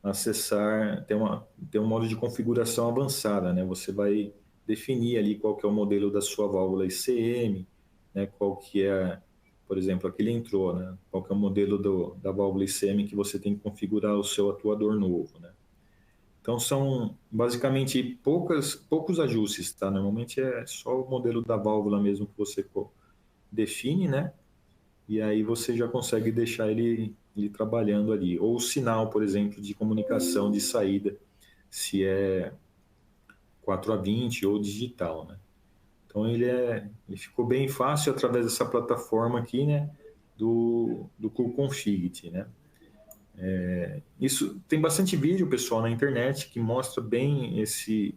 acessar, tem um modo de configuração avançada, né? Você vai definir ali qual que é o modelo da sua válvula ICM, né? Qual que é, por exemplo, aqui ele entrou, né? Qual que é o modelo da válvula ICM que você tem que configurar o seu atuador novo, né? Então, são basicamente poucos ajustes, tá? Normalmente é só o modelo da válvula mesmo que você define, né? E aí você já consegue deixar ele trabalhando ali. Ou o sinal, por exemplo, de comunicação de saída, se é 4A20 ou digital, né? Então, ele ficou bem fácil através dessa plataforma aqui, né? Do QConfig, né? Isso tem bastante vídeo, pessoal, na internet que mostra bem esse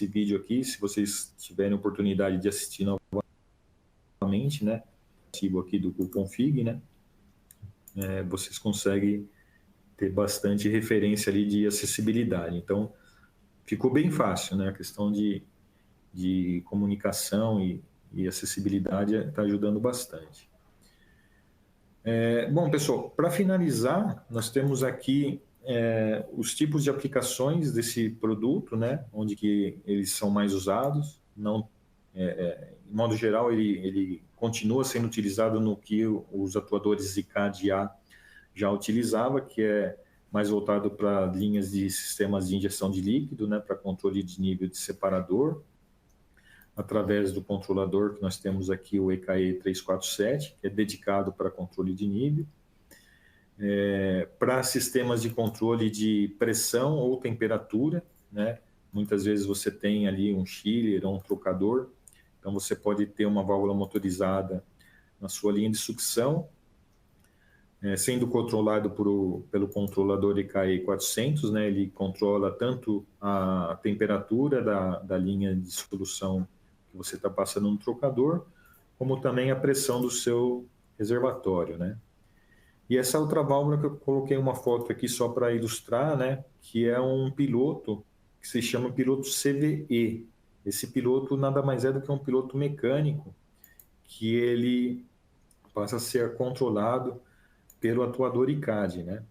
vídeo aqui. Se vocês tiverem oportunidade de assistir novamente, né? Aqui do QConfig, né? Vocês conseguem ter bastante referência ali de acessibilidade. Então, ficou bem fácil, né? A questão de comunicação e acessibilidade está ajudando bastante. Bom, pessoal, para finalizar, nós temos aqui os tipos de aplicações desse produto, né? Onde que eles são mais usados. Não, de modo geral, ele continua sendo utilizado no que os atuadores de CAD/A já utilizava, que é mais voltado para linhas de sistemas de injeção de líquido, né, para controle de nível de separador, através do controlador que nós temos aqui, o EKE 347, que é dedicado para controle de nível, para sistemas de controle de pressão ou temperatura, né? Muitas vezes você tem ali um chiller ou um trocador Então, você pode ter uma válvula motorizada na sua linha de sucção, sendo controlado pelo controlador EKE 400, né? Ele controla tanto a temperatura da linha de solução que você está passando no trocador, como também a pressão do seu reservatório, né? E essa outra válvula que eu coloquei uma foto aqui só para ilustrar, né? Que é um piloto que se chama piloto CVE. Esse piloto nada mais é do que um piloto mecânico que ele passa a ser controlado pelo atuador ICAD, né?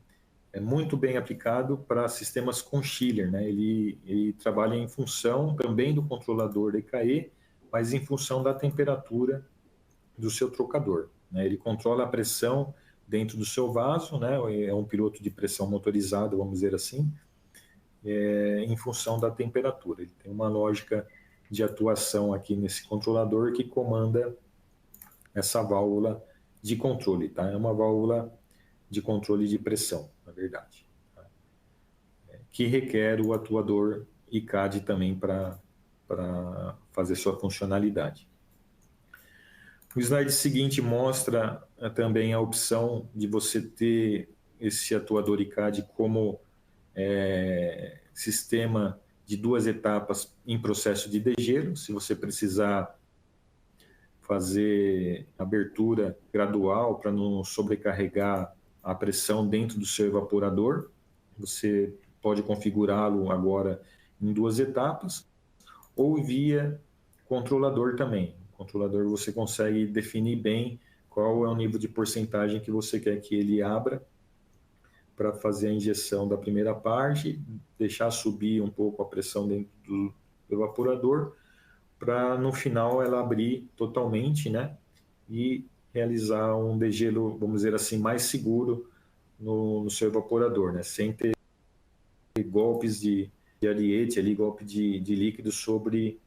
É muito bem aplicado para sistemas com chiller, né? Ele trabalha em função também do controlador EKE, mas em função da temperatura do seu trocador, né? Ele controla a pressão dentro do seu vaso, né? É um piloto de pressão motorizado, vamos dizer assim, em função da temperatura. Ele tem uma lógica de atuação aqui nesse controlador que comanda essa válvula de controle, tá? É uma válvula de controle de pressão, na verdade, tá? Que requer o atuador ICAD também para fazer sua funcionalidade. O slide seguinte mostra também a opção de você ter esse atuador ICAD como sistema de 2 etapas em processo de degelo. Se você precisar fazer abertura gradual para não sobrecarregar a pressão dentro do seu evaporador, você pode configurá-lo agora em 2 etapas, ou via controlador também. O controlador você consegue definir bem qual é o nível de porcentagem que você quer que ele abra para fazer a injeção da primeira parte, deixar subir um pouco a pressão dentro do evaporador, para no final ela abrir totalmente, né? E realizar um degelo, vamos dizer assim, mais seguro no seu evaporador, né? Sem ter golpes de ariete ali, golpe de líquido sobre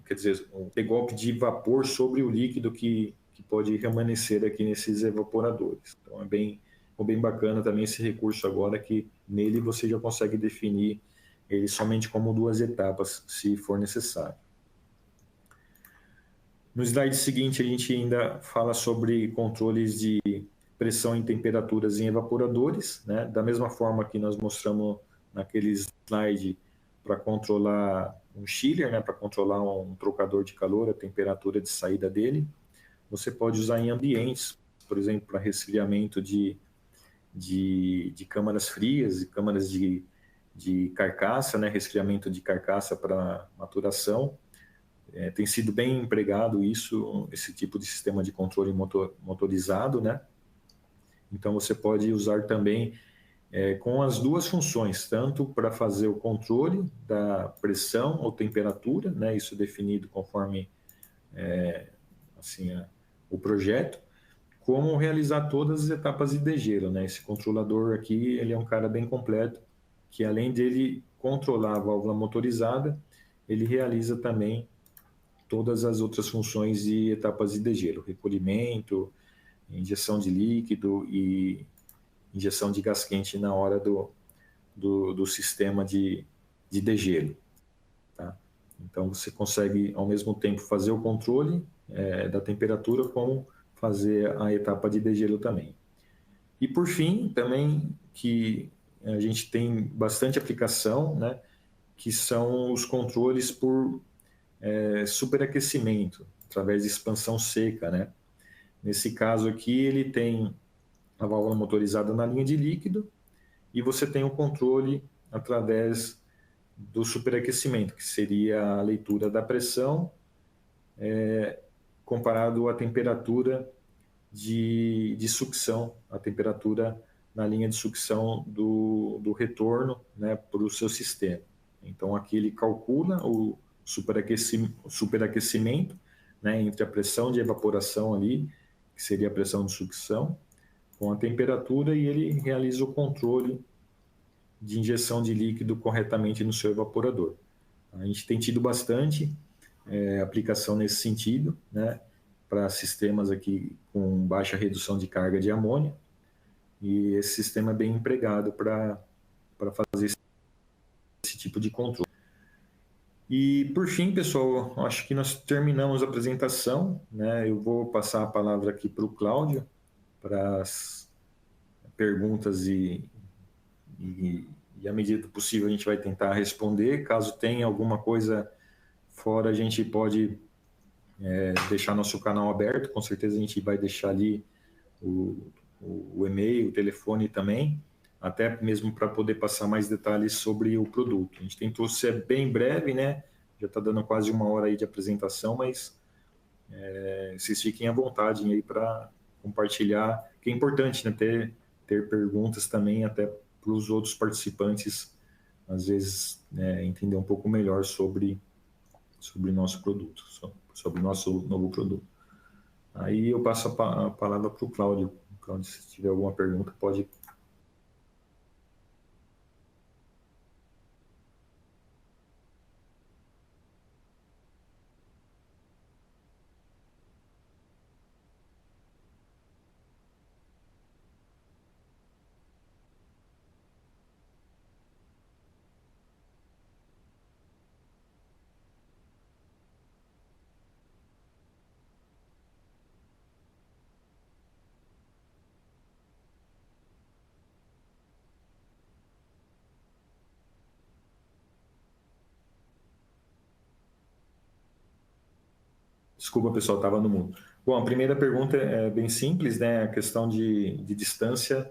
quer dizer, ter golpe de vapor sobre o líquido que pode permanecer aqui nesses evaporadores. Então é bem bacana também esse recurso agora, que nele você já consegue definir ele somente como 2 etapas, se for necessário. No slide seguinte, a gente ainda fala sobre controles de pressão e temperaturas em evaporadores, né? Da mesma forma que nós mostramos naquele slide para controlar um chiller, né? Para controlar um trocador de calor, a temperatura de saída dele. Você pode usar em ambientes, por exemplo, para resfriamento de câmaras frias e câmaras de carcaça, né? Resfriamento de carcaça para maturação. Tem sido bem empregado esse tipo de sistema de controle motorizado, né? Então você pode usar também com as 2 funções, tanto para fazer o controle da pressão ou temperatura, né? Isso definido conforme o projeto, como realizar todas as etapas de degelo, né? Esse controlador aqui, ele é um cara bem completo, que além dele controlar a válvula motorizada, ele realiza também todas as outras funções de etapas de degelo, recolhimento, injeção de líquido e injeção de gás quente na hora do sistema de degelo, tá? Então você consegue ao mesmo tempo fazer o controle da temperatura, como fazer a etapa de degelo também. E por fim, também, que a gente tem bastante aplicação, né, que são os controles por superaquecimento, através de expansão seca, né? Nesse caso aqui, ele tem a válvula motorizada na linha de líquido e você tem o controle através do superaquecimento, que seria a leitura da pressão comparado à temperatura de sucção, a temperatura na linha de sucção do retorno, né, para o seu sistema. Então aqui ele calcula o superaquecimento, né, entre a pressão de evaporação ali, que seria a pressão de sucção, com a temperatura, e ele realiza o controle de injeção de líquido corretamente no seu evaporador. A gente tem tido bastante aplicação nesse sentido, né, para sistemas aqui com baixa redução de carga de amônia, e esse sistema é bem empregado para fazer esse tipo de controle. E, por fim, pessoal, acho que nós terminamos a apresentação, né? Eu vou passar a palavra aqui para o Cláudio, para as perguntas e, à medida do possível, a gente vai tentar responder. Caso tenha alguma coisa fora, a gente pode deixar nosso canal aberto. Com certeza a gente vai deixar ali o e-mail, o telefone também, até mesmo para poder passar mais detalhes sobre o produto. A gente tentou ser bem breve, né? Já está dando quase 1 hora aí de apresentação, mas vocês fiquem à vontade aí para compartilhar, que é importante, né? Ter perguntas também até para os outros participantes, às vezes, entender um pouco melhor sobre o nosso produto, sobre o nosso novo produto. Aí eu passo a palavra para o Cláudio. Cláudio, se tiver alguma pergunta, pode. Desculpa, pessoal, estava no mudo. Bom, a primeira pergunta é bem simples, né? A questão de distância,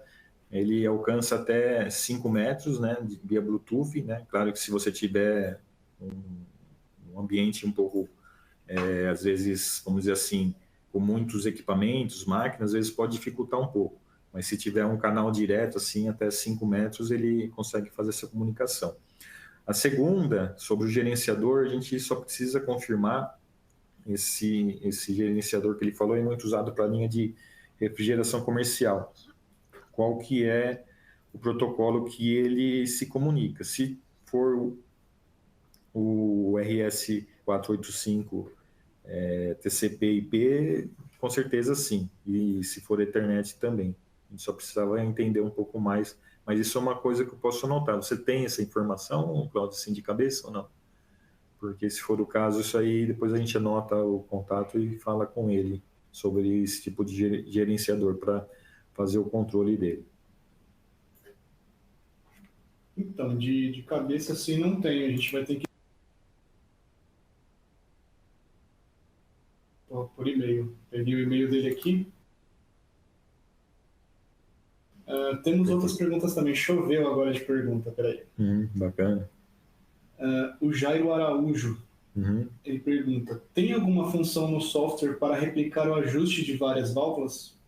ele alcança até 5 metros, né? Via Bluetooth, né? Claro que se você tiver um ambiente um pouco, às vezes, vamos dizer assim, com muitos equipamentos, máquinas, às vezes pode dificultar um pouco. Mas se tiver um canal direto, assim, até 5 metros, ele consegue fazer essa comunicação. A segunda, sobre o gerenciador, a gente só precisa confirmar esse gerenciador que ele falou é muito usado para a linha de refrigeração comercial. Qual que é o protocolo que ele se comunica? Se for o RS485 TCP/IP, com certeza sim. E se for Ethernet também. A gente só precisava entender um pouco mais. Mas isso é uma coisa que eu posso anotar. Você tem essa informação, Claudio, assim de cabeça ou não? Porque se for o caso, isso aí depois a gente anota o contato e fala com ele sobre esse tipo de gerenciador para fazer o controle dele. Então, de cabeça assim não tem, a gente vai ter que por e-mail. Peguei o e-mail dele aqui. Temos outras perguntas também. Choveu agora de pergunta, peraí. Bacana. O Jairo Araújo, ele pergunta, tem alguma função no software para replicar o ajuste de várias válvulas?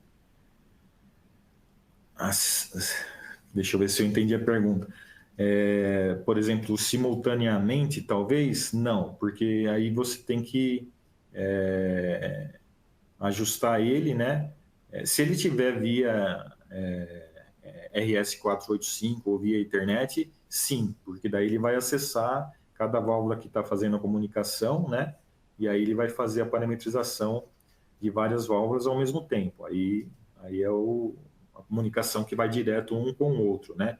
Deixa eu ver se eu entendi a pergunta. Por exemplo, simultaneamente, talvez? Não, porque aí você tem que ajustar ele, né? Se ele tiver via RS485 ou via Ethernet, sim, porque daí ele vai acessar cada válvula que está fazendo a comunicação, né? E aí ele vai fazer a parametrização de várias válvulas ao mesmo tempo. Aí é a comunicação que vai direto um com o outro, né?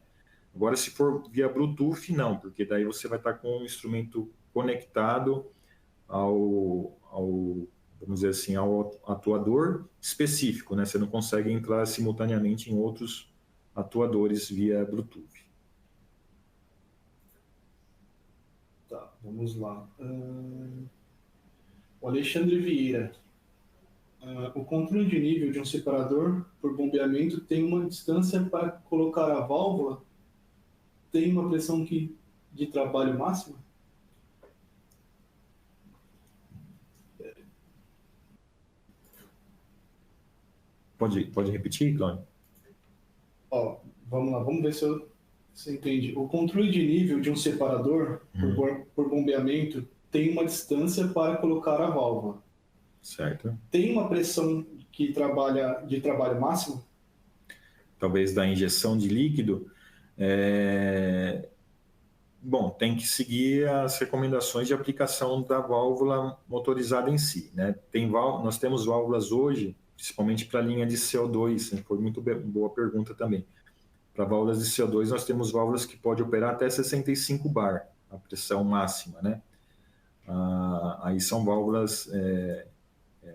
Agora, se for via Bluetooth, não, porque daí você vai estar com um instrumento conectado vamos dizer assim, ao atuador específico, né? Você não consegue entrar simultaneamente em outros atuadores via Bluetooth. Tá, vamos lá. O Alexandre Vieira. O controle de nível de um separador por bombeamento tem uma distância para colocar a válvula? Tem uma pressão de trabalho máxima? Pode repetir, Cláudio? Vamos lá, vamos ver se você entende. O controle de nível de um separador por bombeamento tem uma distância para colocar a válvula. Certo. Tem uma pressão de trabalho máximo? Talvez da injeção de líquido. Bom, tem que seguir as recomendações de aplicação da válvula motorizada em si, né? Nós temos válvulas hoje, principalmente para a linha de CO2, né? Foi muito boa pergunta também. Para válvulas de CO2, nós temos válvulas que podem operar até 65 bar, a pressão máxima, né? Aí são válvulas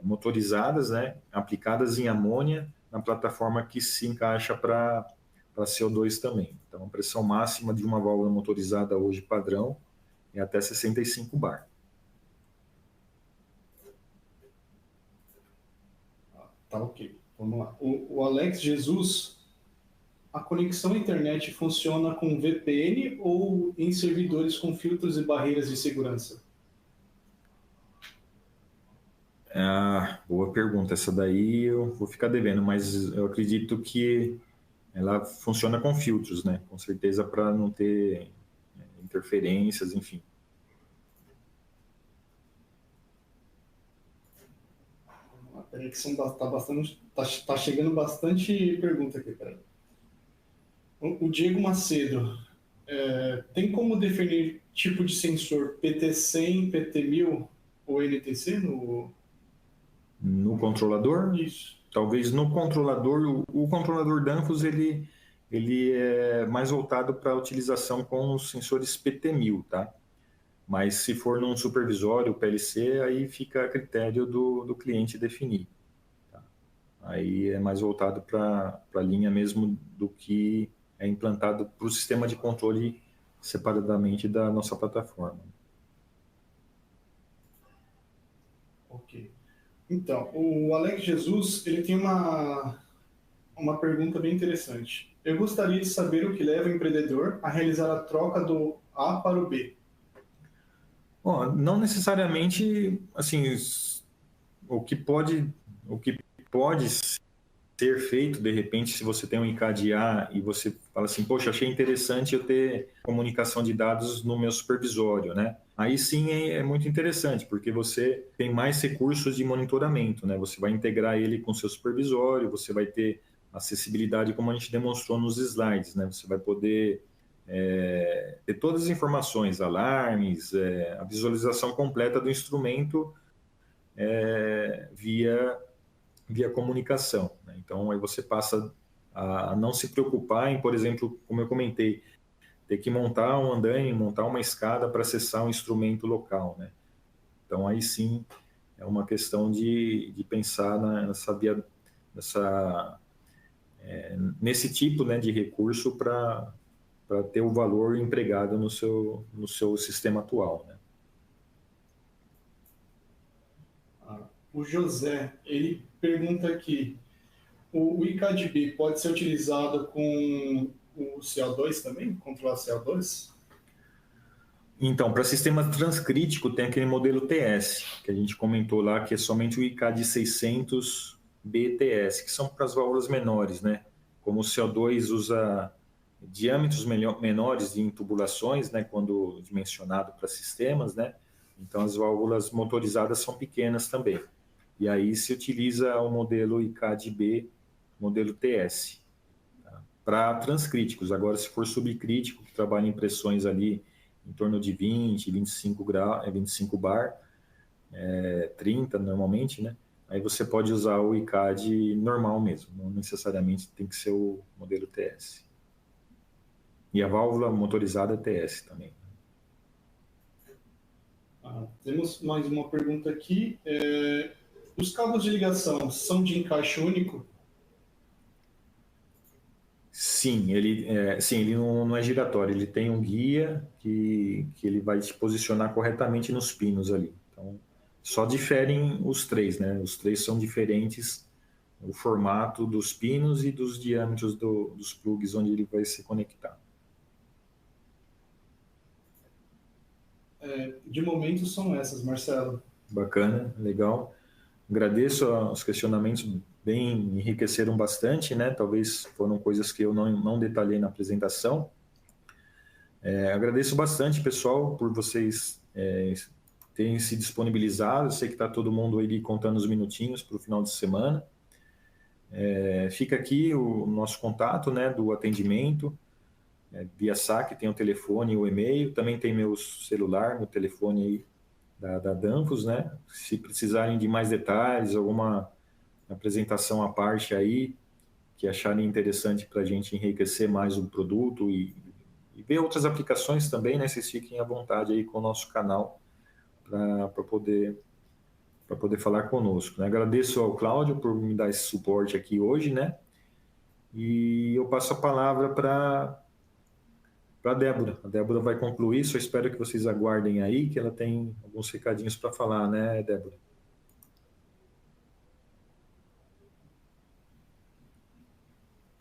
motorizadas, né, aplicadas em amônia na plataforma que se encaixa para CO2 também. Então, a pressão máxima de uma válvula motorizada hoje padrão é até 65 bar. Tá, ok. Vamos lá. O Alex Jesus, a conexão à internet funciona com VPN ou em servidores com filtros e barreiras de segurança? Boa pergunta. Essa daí eu vou ficar devendo, mas eu acredito que ela funciona com filtros, né? Com certeza para não ter interferências, enfim. Peraí que tá chegando bastante pergunta aqui, peraí. O Diego Macedo, tem como definir tipo de sensor PT100, PT1000 ou NTC No controlador? Isso. Talvez no controlador, o controlador Danfoss, ele é mais voltado para a utilização com os sensores PT1000, tá? Mas se for num supervisório, PLC, aí fica a critério do cliente definir. Tá? Aí é mais voltado para a linha mesmo do que é implantado para o sistema de controle separadamente da nossa plataforma. Ok. Então, o Alex Jesus, ele tem uma pergunta bem interessante. Eu gostaria de saber o que leva o empreendedor a realizar a troca do A para o B. Bom, não necessariamente, assim, o que pode ser feito, de repente, se você tem um ICAD-A e você fala assim, poxa, achei interessante eu ter comunicação de dados no meu supervisório, né? Aí sim é muito interessante, porque você tem mais recursos de monitoramento, né? Você vai integrar ele com o seu supervisório, você vai ter acessibilidade, como a gente demonstrou nos slides, né? Você vai poder ter todas as informações, alarmes, a visualização completa do instrumento via comunicação. Né? Então, aí você passa a não se preocupar em, por exemplo, como eu comentei, ter que montar um andaime, montar uma escada para acessar um instrumento local. Né? Então, aí sim, é uma questão de pensar nesse tipo, né, de recurso para ter o valor empregado no seu sistema atual. Né? O José, ele pergunta aqui, o ICAD-B pode ser utilizado com o CO2 também? Controlar CO2? Então, para sistema transcrítico tem aquele modelo TS, que a gente comentou lá, que é somente o ICAD 600 BTS, que são para as válvulas menores, né? Como o CO2 usa diâmetros menores de tubulações, né, quando dimensionado para sistemas, né? Então as válvulas motorizadas são pequenas também. E aí se utiliza o modelo ICAD-B, modelo TS, tá? Para transcríticos. Agora, se for subcrítico, que trabalha em pressões ali em torno de 20, 25 graus, 25 bar, 30 normalmente, né? Aí você pode usar o ICAD normal mesmo, não necessariamente tem que ser o modelo TS. E a válvula motorizada é TS também. Temos mais uma pergunta aqui. Os cabos de ligação são de encaixe único? Sim, ele não é giratório, ele tem um guia que ele vai te posicionar corretamente nos pinos ali. Então, só diferem os três, né? Os três são diferentes, o formato dos pinos e dos diâmetros dos plugs onde ele vai se conectar. De momento são essas, Marcelo. Bacana, legal. Agradeço os questionamentos, bem enriqueceram bastante, né? Talvez foram coisas que eu não detalhei na apresentação. Agradeço bastante, pessoal, por vocês terem se disponibilizado. Eu sei que está todo mundo aí contando os minutinhos para o final de semana. Fica aqui o nosso contato, né, do atendimento, via saque, tem o telefone e o e-mail. Também tem meu celular, meu telefone aí da Danfoss, né? Se precisarem de mais detalhes, alguma apresentação à parte aí, que acharem interessante para a gente enriquecer mais o produto e ver outras aplicações também, né? Vocês fiquem à vontade aí com o nosso canal para poder falar conosco, né? Agradeço ao Cláudio por me dar esse suporte aqui hoje, né? E eu passo a palavra para a Débora. A Débora vai concluir, só espero que vocês aguardem aí, que ela tem alguns recadinhos para falar, né, Débora?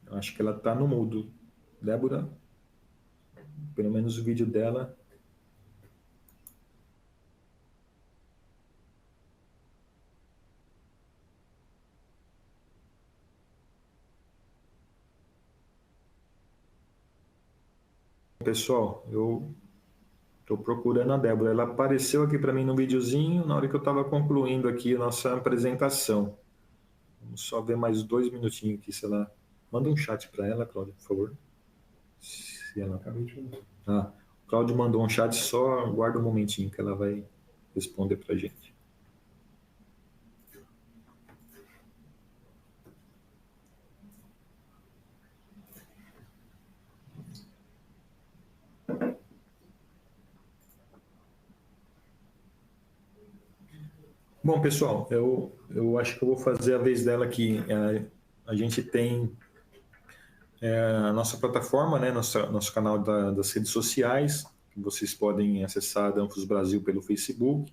Eu acho que ela está no mudo. Débora, pelo menos o vídeo dela. Pessoal, eu estou procurando a Débora. Ela apareceu aqui para mim no videozinho na hora que eu estava concluindo aqui a nossa apresentação. Vamos só ver mais 2 minutinhos aqui, se ela... Manda um chat para ela, Cláudia, por favor. Se ela... Ah, o Cláudio mandou um chat, só aguarda um momentinho que ela vai responder para a gente. Bom, pessoal, eu acho que eu vou fazer a vez dela aqui. A gente tem a nossa plataforma, né, nosso canal das redes sociais, que vocês podem acessar a Danfoss Brasil pelo Facebook,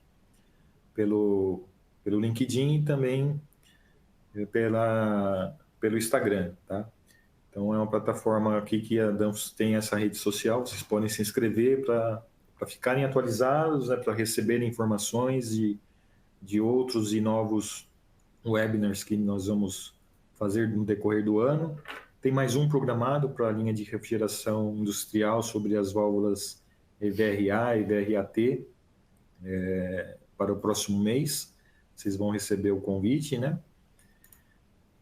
pelo LinkedIn e também pelo Instagram, tá? Então, é uma plataforma aqui que a Danfoss tem essa rede social, vocês podem se inscrever para ficarem atualizados, né, para receberem informações de outros e novos webinars que nós vamos fazer no decorrer do ano. Tem mais um programado para a linha de refrigeração industrial sobre as válvulas EVRA e EVRAT para o próximo mês. Vocês vão receber o convite, né?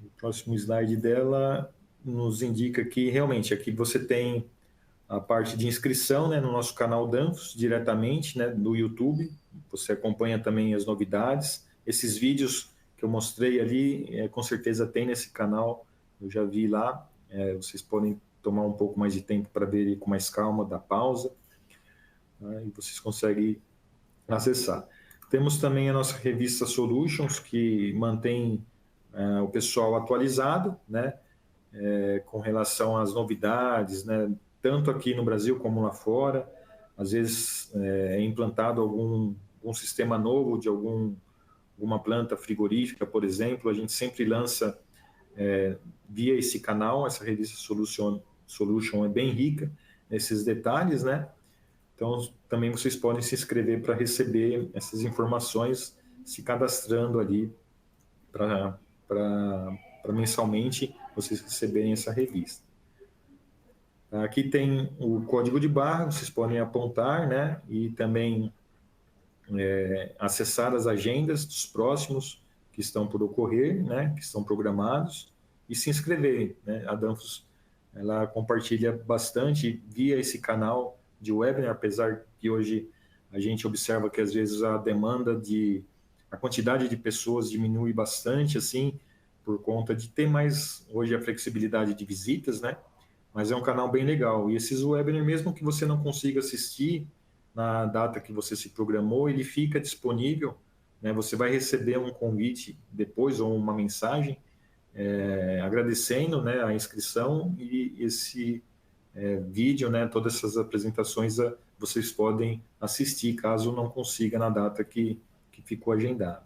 O próximo slide dela nos indica que realmente aqui você tem a parte de inscrição, né, no nosso canal Danfoss, diretamente, né, no YouTube. Você acompanha também as novidades. Esses vídeos que eu mostrei ali, com certeza tem nesse canal, eu já vi lá. Vocês podem tomar um pouco mais de tempo para ver com mais calma, dar pausa, né, e vocês conseguem acessar. Temos também a nossa revista Solutions, que mantém o pessoal atualizado, né, com relação às novidades, né, tanto aqui no Brasil como lá fora. Às vezes é implantado algum sistema novo de alguma planta frigorífica, por exemplo, a gente sempre lança via esse canal. Essa revista Solution é bem rica nesses detalhes, né? Então, também vocês podem se inscrever para receber essas informações, se cadastrando ali para mensalmente vocês receberem essa revista. Aqui tem o código de barra, vocês podem apontar, né? E também acessar as agendas dos próximos que estão por ocorrer, né? Que estão programados, e se inscreverem, né? A Danfoss, ela compartilha bastante via esse canal de webinar, apesar que hoje a gente observa que às vezes a quantidade de pessoas diminui bastante, assim, por conta de ter mais hoje a flexibilidade de visitas, né? Mas é um canal bem legal. E esses webinars, mesmo que você não consiga assistir na data que você se programou, ele fica disponível, né? Você vai receber um convite depois ou uma mensagem agradecendo, né, a inscrição, e esse vídeo, né, todas essas apresentações vocês podem assistir caso não consiga na data que ficou agendada.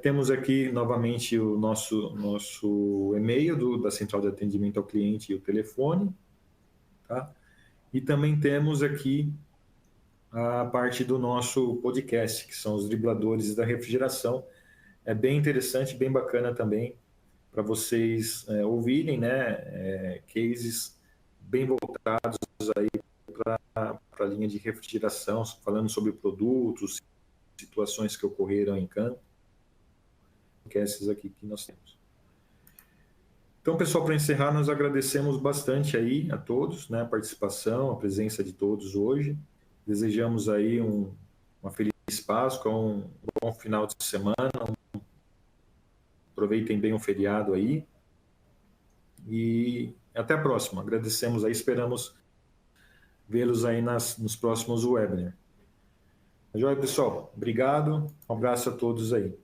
Temos aqui novamente o nosso e-mail da Central de Atendimento ao Cliente e o telefone, tá? E também temos aqui a parte do nosso podcast, que são os dribladores da refrigeração. É bem interessante, bem bacana também, para vocês ouvirem, né, cases bem voltados aí para a linha de refrigeração, falando sobre produtos, situações que ocorreram em campo, que é esses aqui que nós temos. Então, pessoal, para encerrar, nós agradecemos bastante aí a todos, né, a participação, a presença de todos hoje. Desejamos aí uma feliz Páscoa, um bom final de semana, aproveitem bem o feriado aí, e até a próxima. Agradecemos aí, esperamos vê-los aí nos próximos webinars. Tá joia, pessoal? Obrigado. Um abraço a todos aí.